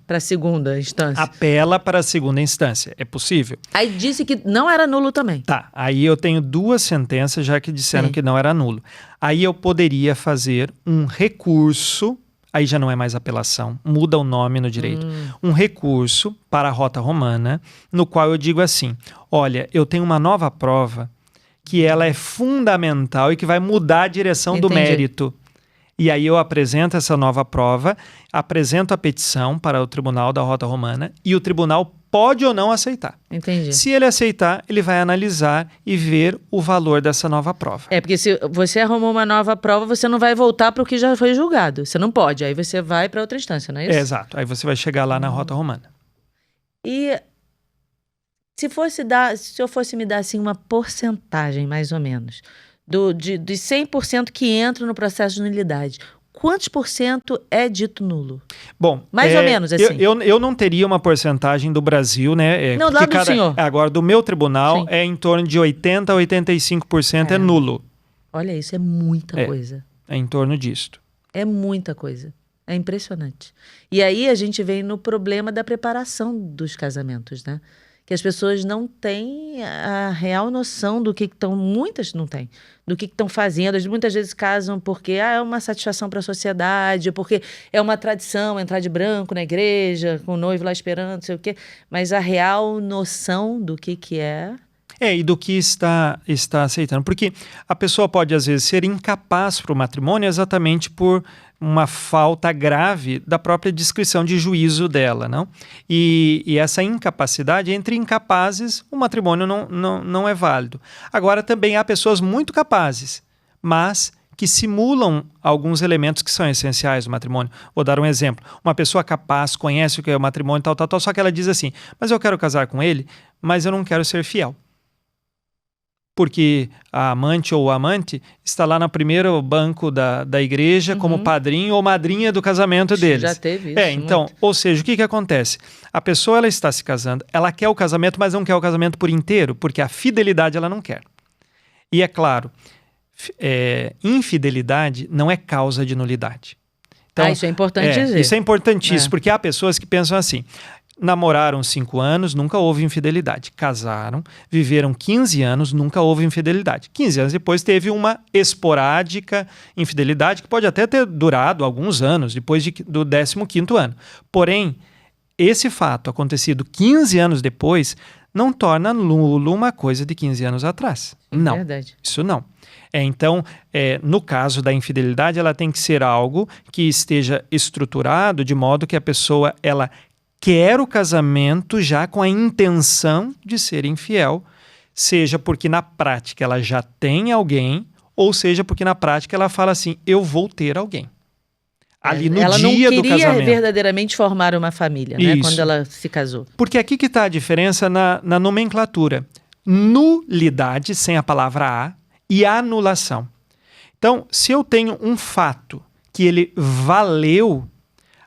Para a segunda instância. Apela para a segunda instância, é possível. Aí disse que não era nulo também. Tá, aí eu tenho 2 sentenças já que disseram que não era nulo. Aí eu poderia fazer um recurso... Aí já não é mais apelação, muda o nome no direito. Um recurso para a Rota Romana, no qual eu digo assim, olha, eu tenho uma nova prova que ela é fundamental e que vai mudar a direção do mérito. E aí eu apresento essa nova prova, apresento a petição para o Tribunal da Rota Romana e o tribunal pode ou não aceitar. Entendi. Se ele aceitar, ele vai analisar e ver o valor dessa nova prova. Porque se você arrumou uma nova prova, você não vai voltar para o que já foi julgado. Você não pode, aí você vai para outra instância, não é isso? Exato, aí você vai chegar lá na Rota Romana. E se eu fosse me dar assim uma porcentagem, mais ou menos, de 100% que entra no processo de nulidade, quantos por cento é dito nulo? Bom, mais ou menos assim. Eu não teria uma porcentagem do Brasil, né? Não, lá do senhor. Agora, do meu tribunal, é em torno de 80% a 85% é nulo. Olha, isso é muita coisa. É em torno disto. É muita coisa. É impressionante. E aí a gente vem no problema da preparação dos casamentos, né? Que as pessoas não têm a real noção do que estão... Muitas não têm. Do que estão fazendo. Muitas vezes casam porque é uma satisfação para a sociedade, porque é uma tradição entrar de branco na igreja, com o noivo lá esperando, não sei o quê. Mas a real noção do que é... E do que está aceitando. Porque a pessoa pode, às vezes, ser incapaz para o matrimônio exatamente por uma falta grave da própria discrição de juízo dela, não? E essa incapacidade, entre incapazes, o matrimônio não é válido. Agora, também há pessoas muito capazes, mas que simulam alguns elementos que são essenciais do matrimônio. Vou dar um exemplo. Uma pessoa capaz, conhece o que é o matrimônio, tal, só que ela diz assim, mas eu quero casar com ele, mas eu não quero ser fiel. Porque a amante ou o amante está lá no primeiro banco da igreja como padrinho ou madrinha do casamento deles. Já teve isso. Então, ou seja, o que acontece? A pessoa ela está se casando, ela quer o casamento, mas não quer o casamento por inteiro, porque a fidelidade ela não quer. E é claro, infidelidade não é causa de nulidade. Então, isso é importante dizer. Isso é importantíssimo, porque há pessoas que pensam assim... Namoraram 5 anos, nunca houve infidelidade. Casaram, viveram 15 anos, nunca houve infidelidade. 15 anos depois teve uma esporádica infidelidade que pode até ter durado alguns anos, depois do 15º ano. Porém, esse fato acontecido 15 anos depois não torna nulo uma coisa de 15 anos atrás. Não, verdade. Isso não. Então, no caso da infidelidade, ela tem que ser algo que esteja estruturado de modo que a pessoa, ela quer o casamento já com a intenção de ser infiel, seja porque na prática ela já tem alguém, ou seja porque na prática ela fala assim, eu vou ter alguém. Ali no dia do casamento. Ela não queria verdadeiramente formar uma família, né, quando ela se casou. Porque aqui que está a diferença na nomenclatura. Nulidade, sem a palavra a, e anulação. Então, se eu tenho um fato que ele valeu,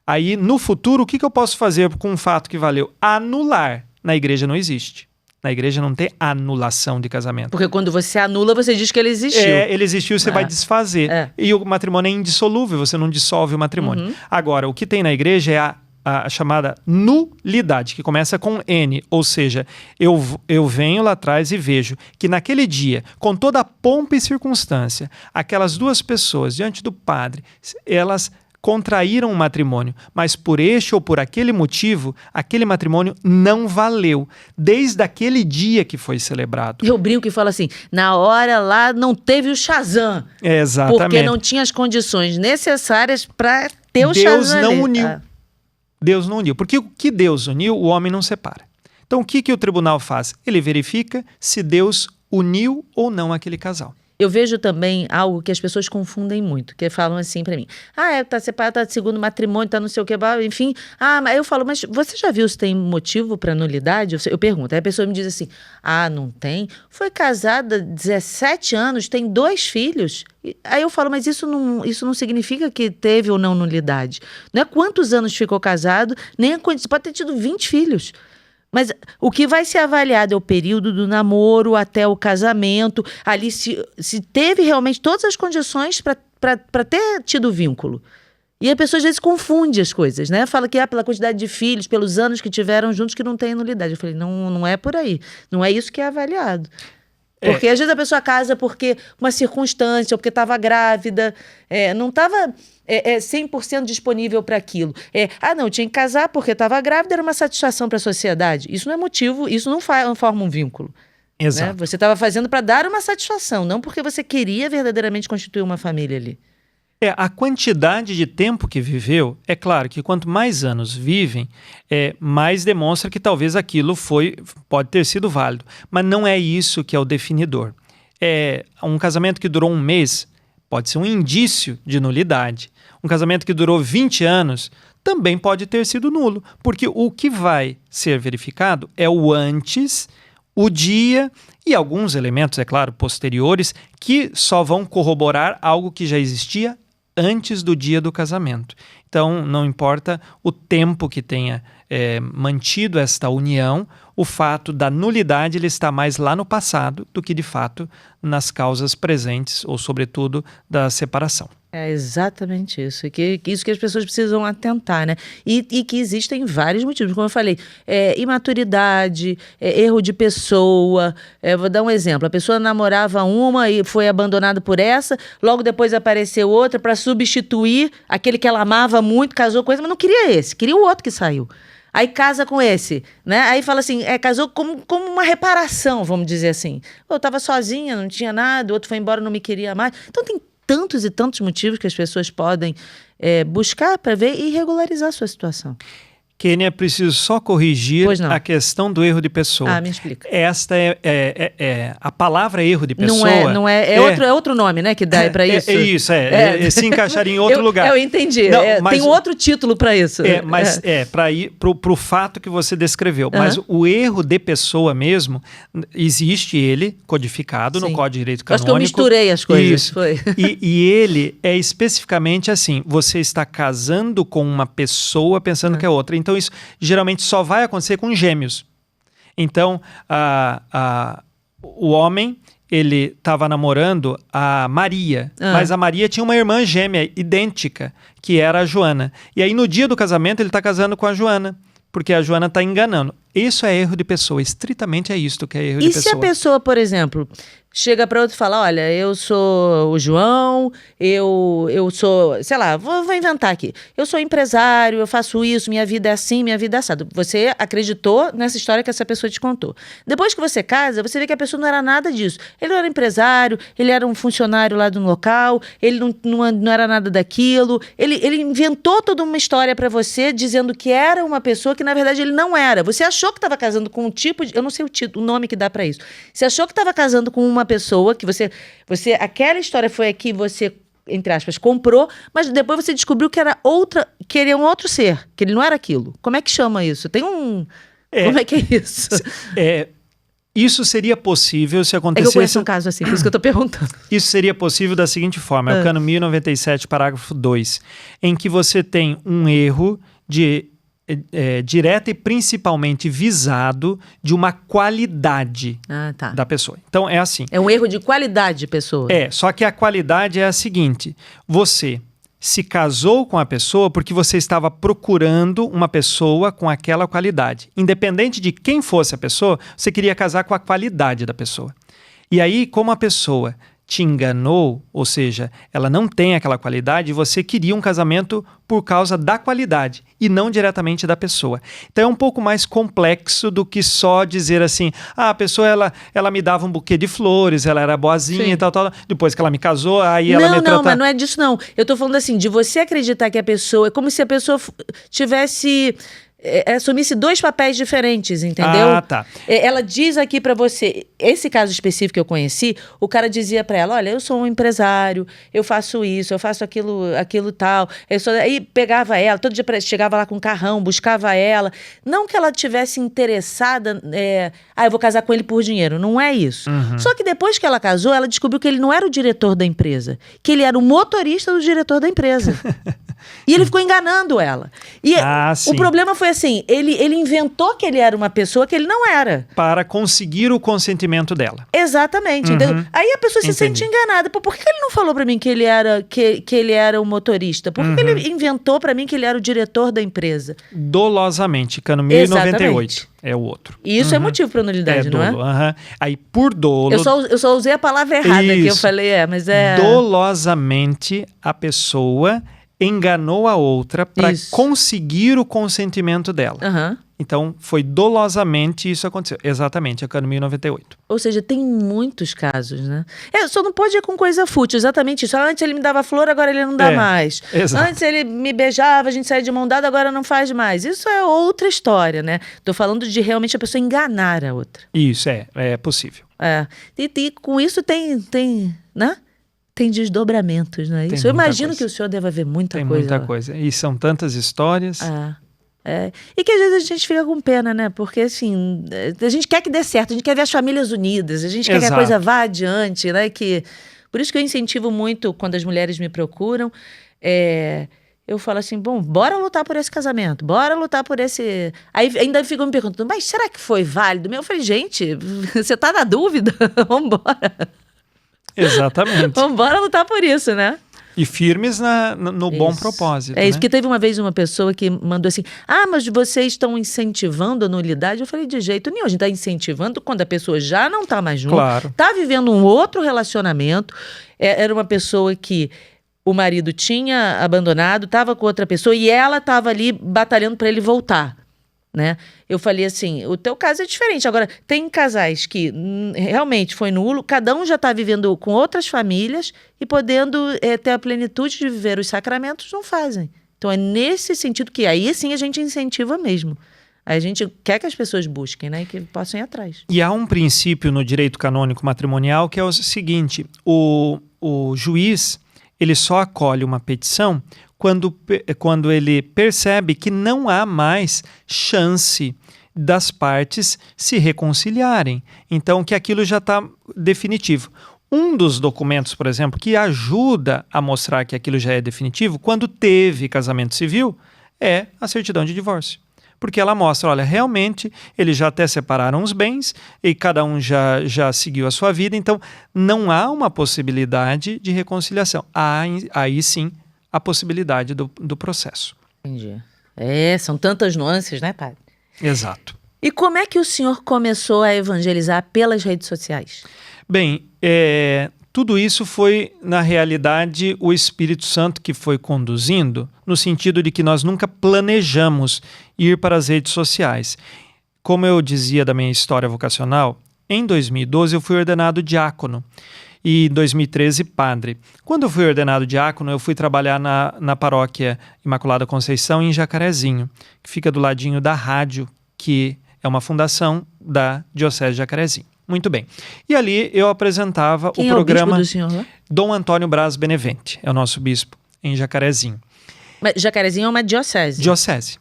aí, no futuro, o que eu posso fazer com um fato que valeu? Anular. Na igreja não existe. Na igreja não tem anulação de casamento. Porque quando você anula, você diz que ele existiu. Ele existiu, você vai desfazer. E o matrimônio é indissolúvel, você não dissolve o matrimônio. Agora, o que tem na igreja é a chamada nulidade, que começa com N. Ou seja, eu venho lá atrás e vejo que naquele dia, com toda a pompa e circunstância, aquelas 2 pessoas diante do padre, elas contraíram um matrimônio, mas por este ou por aquele motivo, aquele matrimônio não valeu, desde aquele dia que foi celebrado. Eu brinco e falo assim, na hora lá não teve o Shazam. Exatamente. Porque não tinha as condições necessárias para ter o Deus Shazam não ali. uniu. Deus não uniu. Porque o que Deus uniu, o homem não separa. Então o que o tribunal faz? Ele verifica se Deus uniu ou não aquele casal. Eu vejo também algo que as pessoas confundem muito, que falam assim pra mim, tá separado, tá de segundo matrimônio, tá não sei o que, enfim. Mas eu falo, mas você já viu se tem motivo pra nulidade? Eu pergunto, aí a pessoa me diz assim, não tem? Foi casada 17 anos, tem 2 filhos. Aí eu falo, mas isso não significa que teve ou não nulidade. Não é quantos anos ficou casado, nem você pode ter tido 20 filhos. Mas o que vai ser avaliado é o período do namoro até o casamento, ali se teve realmente todas as condições para ter tido vínculo. E a pessoa às vezes confunde as coisas, né? Fala que pela quantidade de filhos, pelos anos que tiveram juntos, que não tem nulidade. Eu falei, não é por aí. Não é isso que é avaliado. Porque às vezes a pessoa casa porque uma circunstância, ou porque estava grávida, não estava 100% disponível para aquilo. Não, tinha que casar porque estava grávida, era uma satisfação para a sociedade. Isso não é motivo, isso não forma um vínculo. Exato. Né? Você estava fazendo para dar uma satisfação, não porque você queria verdadeiramente constituir uma família ali. A quantidade de tempo que viveu, é claro que quanto mais anos vivem, mais demonstra que talvez aquilo pode ter sido válido. Mas não é isso que é o definidor. Um casamento que durou 1 mês pode ser um indício de nulidade. Um casamento que durou 20 anos também pode ter sido nulo, porque o que vai ser verificado é o antes, o dia e alguns elementos, é claro, posteriores, que só vão corroborar algo que já existia antes do dia do casamento. Então, não importa o tempo que tenha mantido esta união, o fato da nulidade ele está mais lá no passado do que, de fato, nas causas presentes ou, sobretudo, da separação. É exatamente isso. Isso que as pessoas precisam atentar, né? E que existem vários motivos. Como eu falei, imaturidade, erro de pessoa. Vou dar um exemplo. A pessoa namorava uma e foi abandonada por essa, logo depois apareceu outra para substituir aquele que ela amava muito, casou com esse, mas não queria esse, queria o outro que saiu. Aí casa com esse, né? Aí fala assim, casou como uma reparação, vamos dizer assim. Eu estava sozinha, não tinha nada, o outro foi embora, não me queria mais. Então tem tantos e tantos motivos que as pessoas podem buscar para ver e regularizar a sua situação. Kênia, preciso só corrigir a questão do erro de pessoa. Me explica. Esta a palavra erro de pessoa. Não é, outro nome, né, que dá para isso. Se encaixaria em outro lugar. Eu entendi. Tem outro título para isso. Mas para ir pro fato que você descreveu. Mas o erro de pessoa mesmo, existe ele codificado no Código de Direito Canônico. Acho que eu misturei as coisas. Isso. Foi. E ele é especificamente assim, você está casando com uma pessoa pensando que é outra. Então, isso geralmente só vai acontecer com gêmeos. Então, o homem, ele estava namorando a Maria, mas a Maria tinha uma irmã gêmea idêntica, que era a Joana. E aí, no dia do casamento, ele está casando com a Joana, porque a Joana está enganando. Isso é erro de pessoa, estritamente é isso que é erro de pessoa. E se a pessoa, por exemplo, chega para outro e fala, olha, eu sou o João, eu sou, sei lá, vou inventar aqui. Eu sou empresário, eu faço isso, minha vida é assim, minha vida é assado. Você acreditou nessa história que essa pessoa te contou. Depois que você casa, você vê que a pessoa não era nada disso. Ele não era empresário, ele era um funcionário lá do local, ele não era nada daquilo. Ele inventou toda uma história para você, dizendo que era uma pessoa que, na verdade, ele não era. Você achou que estava casando com um tipo de... Eu não sei o nome que dá para isso. Você achou que estava casando com uma pessoa que você aquela história foi a que você, entre aspas, comprou, mas depois você descobriu que era outra, que ele é um outro ser, que ele não era aquilo. Como é que chama isso? Tem um... Como é que é isso? Isso seria possível se acontecesse... É que eu conheço um caso assim, por isso que eu estou perguntando. Isso seria possível da seguinte forma, é o cano 1097, parágrafo 2, em que você tem um erro direta e principalmente visado de uma qualidade da pessoa. Então, é assim. É um erro de qualidade de pessoa. Só que a qualidade é a seguinte, você se casou com a pessoa porque você estava procurando uma pessoa com aquela qualidade. Independente de quem fosse a pessoa, você queria casar com a qualidade da pessoa. E aí, como a pessoa te enganou, ou seja, ela não tem aquela qualidade, você queria um casamento por causa da qualidade e não diretamente da pessoa. Então é um pouco mais complexo do que só dizer assim, a pessoa ela me dava um buquê de flores, ela era boazinha e tal, depois que ela me casou, aí ela me trata... Não, mas não é disso não. Eu tô falando assim, de você acreditar que a pessoa, é como se a pessoa tivesse... assumisse dois papéis diferentes, entendeu? Ah, tá. Ela diz aqui pra você, esse caso específico que eu conheci, o cara dizia pra ela, olha, eu sou um empresário, eu faço isso, eu faço aquilo tal. Aí pegava ela, todo dia chegava lá com um carrão, buscava ela. Não que ela tivesse interessada, eu vou casar com ele por dinheiro. Não é isso. Só que depois que ela casou, ela descobriu que ele não era o diretor da empresa, que ele era o motorista do diretor da empresa. E ele ficou enganando ela. E o problema foi assim, ele inventou que ele era uma pessoa que ele não era. Para conseguir o consentimento dela. Exatamente. Entendeu? Aí a pessoa se sente enganada. Por que ele não falou pra mim que ele era, que ele era o motorista? Por que ele inventou pra mim que ele era o diretor da empresa? Dolosamente, cano 1098 é o outro. E isso é motivo pra nulidade, não dolo, é? Aí por dolo... Eu só usei a palavra errada que eu falei, mas é... Dolosamente a pessoa... enganou a outra para conseguir o consentimento dela. Então, foi dolosamente isso aconteceu. Exatamente, a cano 1098. Ou seja, tem muitos casos, né? Só não pode ir com coisa fútil, exatamente isso. Antes ele me dava flor, agora ele não dá mais. Exato. Antes ele me beijava, a gente saía de mão dada, agora não faz mais. Isso é outra história, né? Tô falando de realmente a pessoa enganar a outra. Isso, é possível. E com isso tem, né? Tem desdobramentos, né? Isso. Eu imagino que o senhor deve ver muita coisa. Tem muita coisa. E são tantas histórias. E que às vezes a gente fica com pena, né? Porque, assim, a gente quer que dê certo, a gente quer ver as famílias unidas, a gente quer que a coisa vá adiante, né? Por isso que eu incentivo muito, quando as mulheres me procuram, eu falo assim, bom, bora lutar por esse casamento, bora lutar por esse... Aí ainda ficam me perguntando, mas será que foi válido? Eu falei, gente, você tá na dúvida? Vambora. Exatamente. Vambora lutar por isso, né? E firmes no bom propósito. Isso, que teve uma vez uma pessoa que mandou assim, mas vocês estão incentivando a nulidade? Eu falei, de jeito nenhum, a gente está incentivando quando a pessoa já não está mais junto, está vivendo um outro relacionamento, era uma pessoa que o marido tinha abandonado, estava com outra pessoa e ela estava ali batalhando para ele voltar. Né? Eu falei assim, o teu caso é diferente. Agora, tem casais que realmente foi nulo, cada um já está vivendo com outras famílias e podendo ter a plenitude de viver os sacramentos, não fazem. Então é nesse sentido que aí sim a gente incentiva mesmo. A gente quer que as pessoas busquem, né? E que possam ir atrás. E há um princípio no direito canônico matrimonial que é o seguinte, o juiz ele só acolhe uma petição quando ele percebe que não há mais chance das partes se reconciliarem. Então, que aquilo já está definitivo. Um dos documentos, por exemplo, que ajuda a mostrar que aquilo já é definitivo, quando teve casamento civil, é a certidão de divórcio. Porque ela mostra, olha, realmente eles já até separaram os bens e cada um já seguiu a sua vida, então não há uma possibilidade de reconciliação. Há, aí sim, a possibilidade do processo. Entendi. São tantas nuances, né, padre? Exato. E como é que o senhor começou a evangelizar pelas redes sociais? Bem, tudo isso foi, na realidade, o Espírito Santo que foi conduzindo, no sentido de que nós nunca planejamos ir para as redes sociais. Como eu dizia da minha história vocacional, em 2012 eu fui ordenado diácono. E em 2013, padre. Quando eu fui ordenado diácono, eu fui trabalhar na paróquia Imaculada Conceição, em Jacarezinho, que fica do ladinho da rádio, que é uma fundação da Diocese de Jacarezinho. Muito bem. E ali eu apresentava o programa... Quem é o bispo do senhor lá? Dom Antônio Braz Benevente, é o nosso bispo, em Jacarezinho. Mas Jacarezinho é uma diocese? Diocese.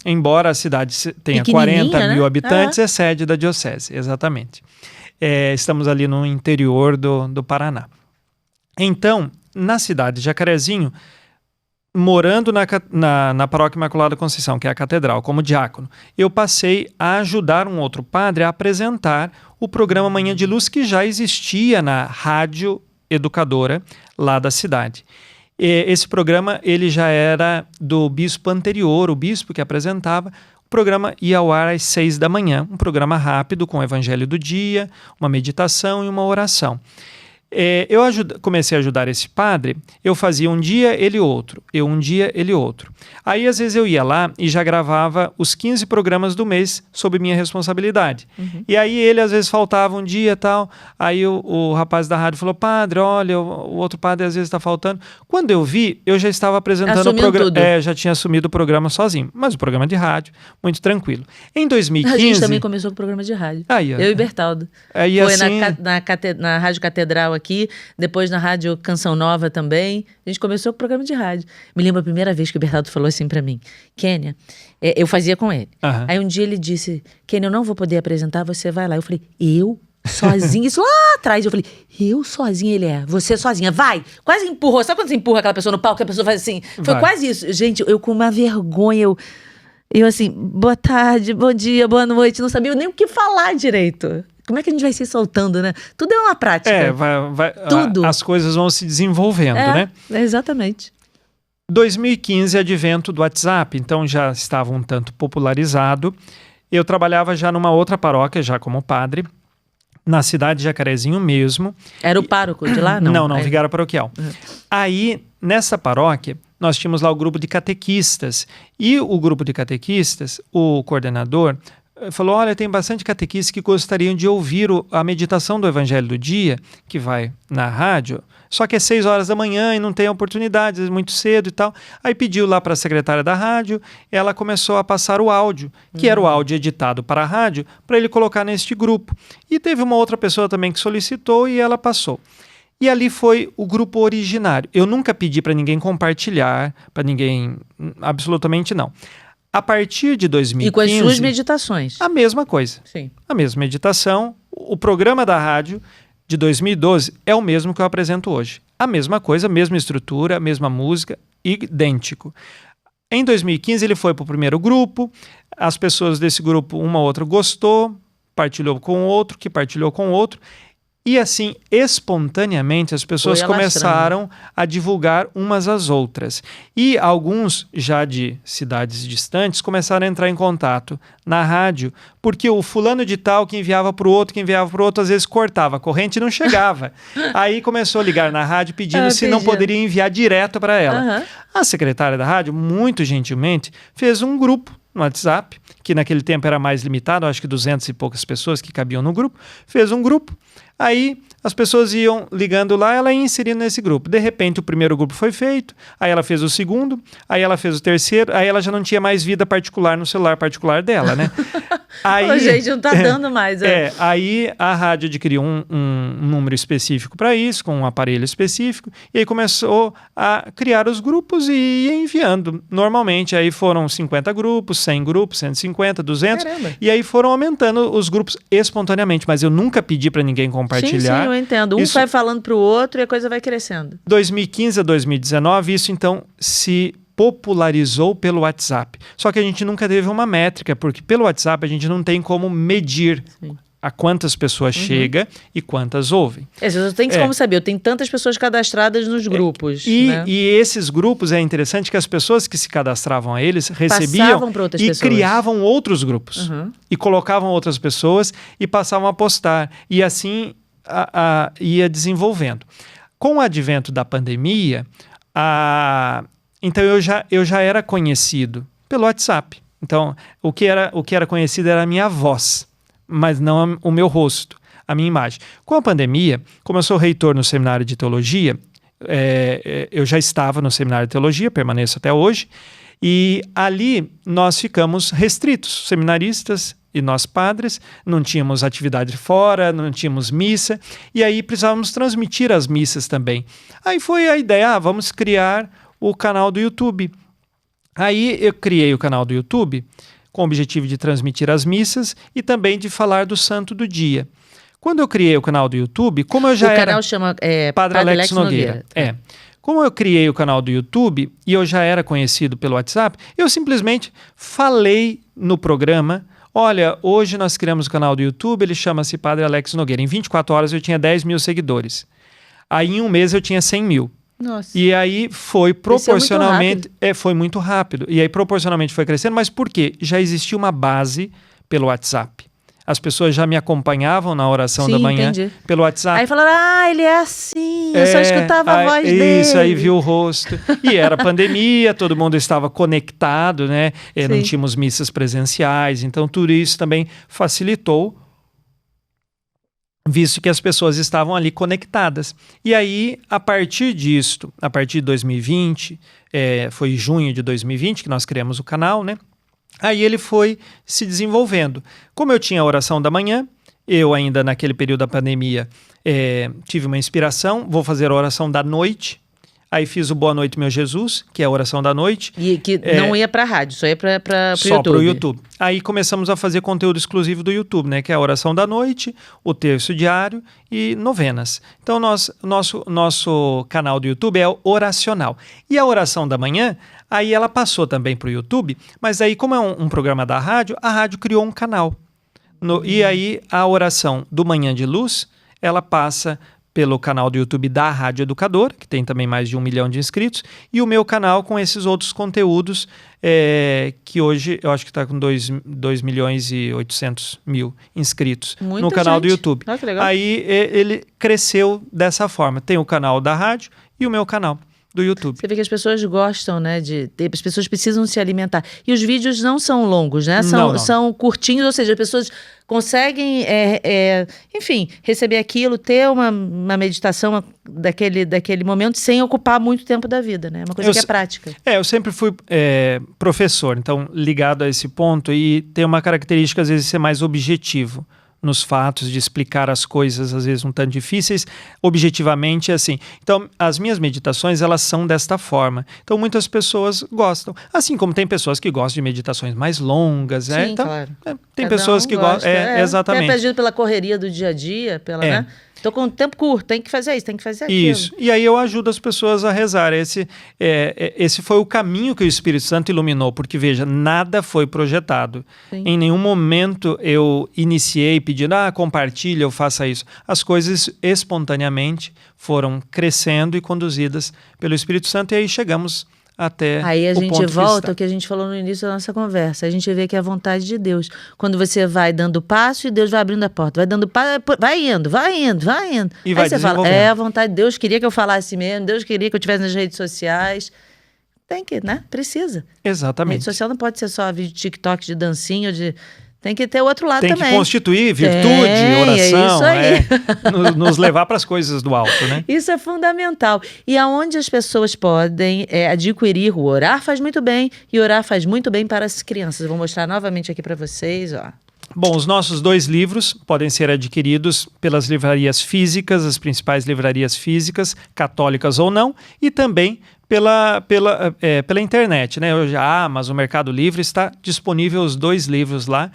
Embora a cidade tenha 40 mil habitantes, é sede da diocese, exatamente. Estamos ali no interior do Paraná. Então, na cidade de Jacarezinho, morando na Paróquia Imaculada Conceição, que é a catedral, como diácono, eu passei a ajudar um outro padre a apresentar o programa Manhã de Luz, que já existia na rádio educadora lá da cidade. Esse programa ele já era do bispo anterior, o bispo que apresentava. O programa ia ao ar às 6 da manhã, um programa rápido com o evangelho do dia, uma meditação e uma oração. Comecei a ajudar esse padre, eu fazia um dia, ele outro, um dia, ele outro. Aí, às vezes, eu ia lá e já gravava os 15 programas do mês sob minha responsabilidade. E aí, ele, às vezes, faltava um dia e tal. Aí, o rapaz da rádio falou, padre, olha, o outro padre, às vezes, está faltando. Quando eu vi, eu já estava apresentando o programa. Já tinha assumido o programa sozinho. Mas o programa de rádio, muito tranquilo. Em 2015... A gente também começou com o programa de rádio. Eu e Bertaldo. Aí, foi assim... na Rádio Catedral aqui, depois na Rádio Canção Nova também. A gente começou com o programa de rádio. Me lembro a primeira vez que o Bertaldo falou assim pra mim, Kênia, eu fazia com ele. Aí um dia ele disse, Kênia, eu não vou poder apresentar, você vai lá. Eu falei, eu? Sozinha? Isso lá atrás. Eu falei, eu sozinha? Ele você sozinha, vai! Quase empurrou. Sabe quando você empurra aquela pessoa no palco, que a pessoa faz assim? Foi quase isso. Gente, eu com uma vergonha, eu assim, boa tarde, bom dia, boa noite, não sabia nem o que falar direito. Como é que a gente vai se soltando, né? Tudo é uma prática. Tudo. As coisas vão se desenvolvendo, né? Exatamente. 2015, advento do WhatsApp, então já estava um tanto popularizado. Eu trabalhava já numa outra paróquia, já como padre, na cidade de Jacarezinho mesmo. Era o pároco de lá? Não, vigário paroquial. Aí, nessa paróquia, nós tínhamos lá o grupo de catequistas. E o grupo de catequistas, o coordenador, falou, olha, tem bastante catequistas que gostariam de ouvir a meditação do Evangelho do Dia, que vai na rádio, só que é 6 horas da manhã e não tem oportunidade, é muito cedo e tal. Aí pediu lá para a secretária da rádio, ela começou a passar o áudio, que era o áudio editado para a rádio, para ele colocar neste grupo. E teve uma outra pessoa também que solicitou e ela passou. E ali foi o grupo originário. Eu nunca pedi para ninguém compartilhar, para ninguém, absolutamente não. A partir de 2015... E com as suas meditações. A mesma coisa. Sim. A mesma meditação. O programa da rádio de 2012 é o mesmo que eu apresento hoje. A mesma coisa, a mesma estrutura, a mesma música, idêntico. Em 2015 ele foi para o primeiro grupo, as pessoas desse grupo, uma ou outra gostou, partilhou com o outro, que partilhou com o outro, e assim, espontaneamente, as pessoas começaram a divulgar umas às outras. E alguns, já de cidades distantes, começaram a entrar em contato na rádio, porque o fulano de tal que enviava para o outro, às vezes cortava a corrente e não chegava. Aí começou a ligar na rádio pedindo se não poderia enviar direto para ela. A secretária da rádio, muito gentilmente, fez um grupo no WhatsApp, que naquele tempo era mais limitado, acho que 200 e poucas pessoas que cabiam no grupo, fez um grupo. Aí as pessoas iam ligando lá, ela ia inserindo nesse grupo. De repente o primeiro grupo foi feito, aí ela fez o segundo, aí ela fez o terceiro, aí ela já não tinha mais vida particular no celular particular dela, né? Aí, gente, não tá dando mais. Aí a rádio adquiriu um número específico para isso, com um aparelho específico, e aí começou a criar os grupos e ia enviando. Normalmente aí foram 50 grupos, 100 grupos, 150, 200, e aí foram aumentando os grupos espontaneamente, mas eu nunca pedi para ninguém compartilhar. Sim, eu entendo. Um vai falando para o outro e a coisa vai crescendo. 2015 a 2019, isso então se popularizou pelo WhatsApp. Só que a gente nunca teve uma métrica, porque pelo WhatsApp a gente não tem como medir a quantas pessoas chega e quantas ouvem. Você tem como saber, eu tenho tantas pessoas cadastradas nos grupos. E esses grupos, é interessante que as pessoas que se cadastravam a eles recebiam e criavam outros grupos. E colocavam outras pessoas e passavam a postar. E assim ia desenvolvendo. Com o advento da pandemia, então eu já era conhecido pelo WhatsApp. Então, o que era conhecido era a minha voz, mas não o meu rosto, a minha imagem. Com a pandemia, como eu sou reitor no seminário de teologia, eu já estava no seminário de teologia, permaneço até hoje, e ali nós ficamos restritos, seminaristas e nós padres, não tínhamos atividade fora, não tínhamos missa, e aí precisávamos transmitir as missas também. Aí foi a ideia, vamos criar o canal do YouTube. Aí eu criei o canal do YouTube com o objetivo de transmitir as missas e também de falar do santo do dia. Quando eu criei o canal do YouTube, como eu já era... O canal chama Padre Alex Nogueira. Como eu criei o canal do YouTube e eu já era conhecido pelo WhatsApp, eu simplesmente falei no programa, olha, hoje nós criamos o canal do YouTube, ele chama-se Padre Alex Nogueira. Em 24 horas eu tinha 10 mil seguidores. Aí em um mês eu tinha 100 mil. Nossa. E aí foi proporcionalmente... foi muito rápido. E aí proporcionalmente foi crescendo. Mas por quê? Já existia uma base pelo WhatsApp. As pessoas já me acompanhavam na oração da manhã pelo WhatsApp. Aí falaram, ele é assim, eu só escutava a voz dele. Isso, aí viu o rosto. E era pandemia, todo mundo estava conectado, né? Não tínhamos missas presenciais, então tudo isso também facilitou, visto que as pessoas estavam ali conectadas. E aí, a partir disto, a partir de 2020, foi junho de 2020 que nós criamos o canal, né? Aí ele foi se desenvolvendo. Como eu tinha a oração da manhã, eu ainda naquele período da pandemia tive uma inspiração, vou fazer a oração da noite. Aí fiz o Boa Noite, Meu Jesus, que é a oração da noite. E que não ia para a rádio, só ia para o YouTube. Só para o YouTube. Aí começamos a fazer conteúdo exclusivo do YouTube, né? Que é a oração da noite, o terço diário e novenas. Então, nosso canal do YouTube é oracional. E a oração da manhã, aí ela passou também para o YouTube, mas aí como é um programa da rádio, a rádio criou um canal. E aí a oração do Manhã de Luz, ela passa pelo canal do YouTube da Rádio Educador, que tem também mais de 1 milhão de inscritos, e o meu canal com esses outros conteúdos, que hoje eu acho que está com 2 milhões e 800 mil inscritos no canal do YouTube. Ah, que legal. Aí ele cresceu dessa forma. Tem o canal da rádio e o meu canal do YouTube. Você vê que as pessoas gostam, né? As pessoas precisam se alimentar. E os vídeos não são longos, né? São curtinhos, ou seja, as pessoas conseguem, enfim, receber aquilo, ter uma meditação daquele momento sem ocupar muito tempo da vida, né? Uma coisa que é prática. Eu sempre fui professor, então ligado a esse ponto, e tem uma característica, às vezes, ser mais objetivo nos fatos, de explicar as coisas, às vezes um tanto difíceis, objetivamente assim. Então, as minhas meditações, elas são desta forma. Então, muitas pessoas gostam. Assim como tem pessoas que gostam de meditações mais longas, né? Sim, então, claro. Tem pessoas que gostam. Exatamente. Até pedido pela correria do dia a dia, né? Tô com tempo curto, tem que fazer isso, tem que fazer aquilo. Isso. E aí eu ajudo as pessoas a rezar. Esse foi o caminho que o Espírito Santo iluminou, porque, veja, nada foi projetado. Sim. Em nenhum momento eu iniciei pedindo, compartilha, eu faça isso. As coisas espontaneamente foram crescendo e conduzidas pelo Espírito Santo, e aí chegamos até aí a gente volta ao ao que a gente falou no início da nossa conversa. A gente vê que é a vontade de Deus. Quando você vai dando passo e Deus vai abrindo a porta. Vai dando passo, vai indo. E aí vai você fala, desenvolvendo. A vontade de Deus, queria que eu falasse mesmo, Deus queria que eu estivesse nas redes sociais. Tem que, né? Precisa. Exatamente. A rede social não pode ser só vídeo de TikTok, de dancinha, tem que ter o outro lado também. Tem que constituir virtude, oração, é isso aí. Nos levar para as coisas do alto, né? Isso é fundamental. E aonde as pessoas podem adquirir o Orar Faz Muito Bem, e Orar Faz Muito Bem para as Crianças. Eu vou mostrar novamente aqui para vocês, ó. Bom, os nossos 2 livros podem ser adquiridos pelas livrarias físicas, as principais livrarias físicas, católicas ou não, e também pela internet, né? Hoje a Amazon, o Mercado Livre, está disponível os 2 livros lá,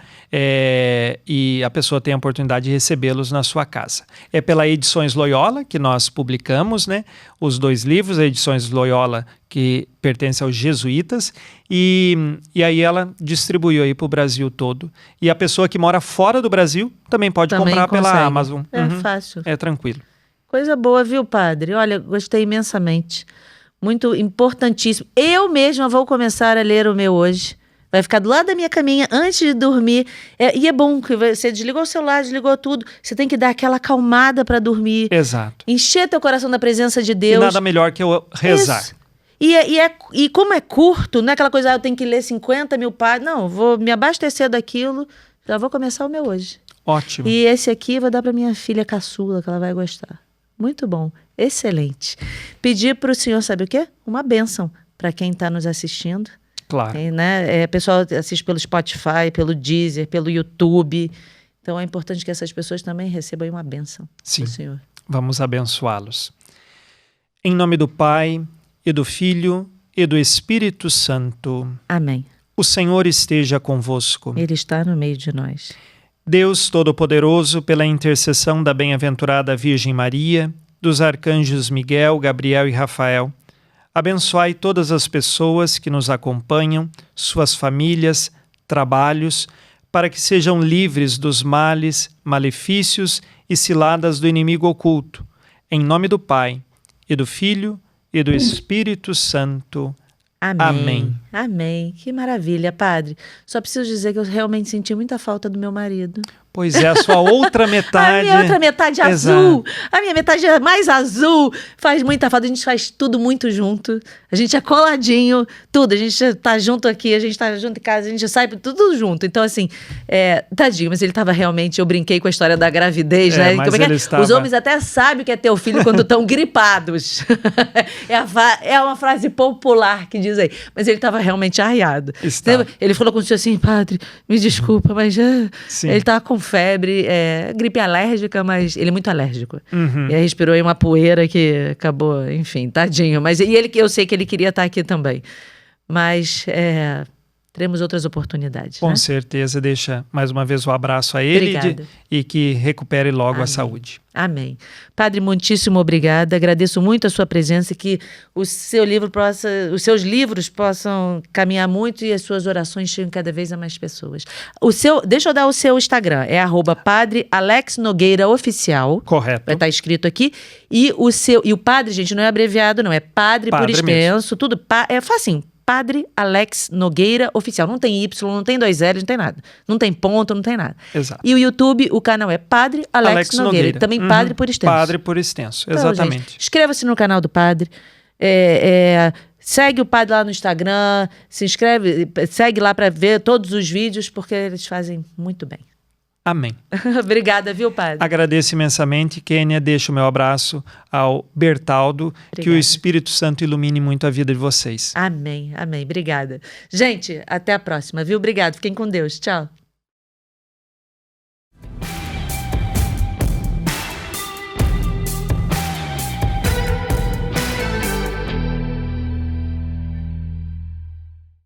e a pessoa tem a oportunidade de recebê-los na sua casa. É pela Edições Loyola que nós publicamos, né? Os 2 livros, a Edições Loyola, que pertence aos jesuítas, e aí ela distribuiu aí para o Brasil todo. E a pessoa que mora fora do Brasil também pode comprar pela Amazon. É fácil. É tranquilo. Coisa boa, viu, padre? Olha, gostei imensamente. Muito importantíssimo. Eu mesma vou começar a ler o meu hoje. Vai ficar do lado da minha caminha antes de dormir. E é bom que você desligou o celular, desligou tudo. Você tem que dar aquela acalmada para dormir. Exato. Encher teu coração da presença de Deus. E nada melhor que eu rezar. Isso. E como é curto, não é aquela coisa, eu tenho que ler 50 mil páginas. Não, vou me abastecer daquilo. Já vou começar o meu hoje. Ótimo. E esse aqui eu vou dar para minha filha caçula, que ela vai gostar. Muito bom. Excelente. Pedir para o senhor, sabe o quê? Uma bênção para quem está nos assistindo. Claro. Né? O pessoal assiste pelo Spotify, pelo Deezer, pelo YouTube. Então é importante que essas pessoas também recebam uma bênção do senhor. Vamos abençoá-los. Em nome do Pai, e do Filho, e do Espírito Santo. Amém. O Senhor esteja convosco. Ele está no meio de nós. Deus Todo-Poderoso, pela intercessão da bem-aventurada Virgem Maria, dos arcanjos Miguel, Gabriel e Rafael, abençoai todas as pessoas que nos acompanham, suas famílias, trabalhos, para que sejam livres dos males, malefícios e ciladas do inimigo oculto. Em nome do Pai, e do Filho, e do Espírito Santo. Amém. Amém. Amém. Que maravilha, padre. Só preciso dizer que eu realmente senti muita falta do meu marido. Pois é, a sua outra metade. A minha outra metade azul. A minha metade é mais azul. Faz muita falta. A gente faz tudo muito junto. A gente é coladinho, tudo. A gente tá junto aqui, a gente tá junto em casa, a gente sai tudo junto. Então, assim, tadinho, mas ele tava realmente... Eu brinquei com a história da gravidez, né? Mas ele estava... Os homens até sabem o que é ter o filho quando estão gripados. É uma frase popular que diz aí. Mas ele tava realmente arriado. Ele falou com o senhor assim, padre, me desculpa, mas ele tava com febre, gripe alérgica, mas ele é muito alérgico. E aí respirou aí uma poeira que acabou, enfim, tadinho. Mas eu sei que ele queria estar aqui também. Mas teremos outras oportunidades. Com certeza, deixa mais uma vez o abraço a ele e que recupere logo a saúde. Amém. Padre, muitíssimo obrigada. Agradeço muito a sua presença e que os seus livros possam caminhar muito e as suas orações cheguem cada vez a mais pessoas. Deixa eu dar o seu Instagram. É @Padre Alex Nogueira Oficial. Correto. Vai estar escrito aqui. E o padre, gente, não é abreviado, não. É padre por extenso. Tudo. É facinho. Padre Alex Nogueira Oficial. Não tem Y, não tem 2 L's, não tem nada. Não tem ponto, não tem nada. Exato. E o YouTube, o canal é Padre Alex Nogueira. Também Padre por extenso. Padre por extenso, então, exatamente. Inscreva-se no canal do Padre. Segue o Padre lá no Instagram. Se inscreve, segue lá para ver todos os vídeos, porque eles fazem muito bem. Amém. Obrigada, viu, Padre? Agradeço imensamente. Kênia, deixo o meu abraço ao Bertaldo. Obrigada. Que o Espírito Santo ilumine muito a vida de vocês. Amém, amém. Obrigada. Gente, até a próxima, viu? Obrigada. Fiquem com Deus. Tchau.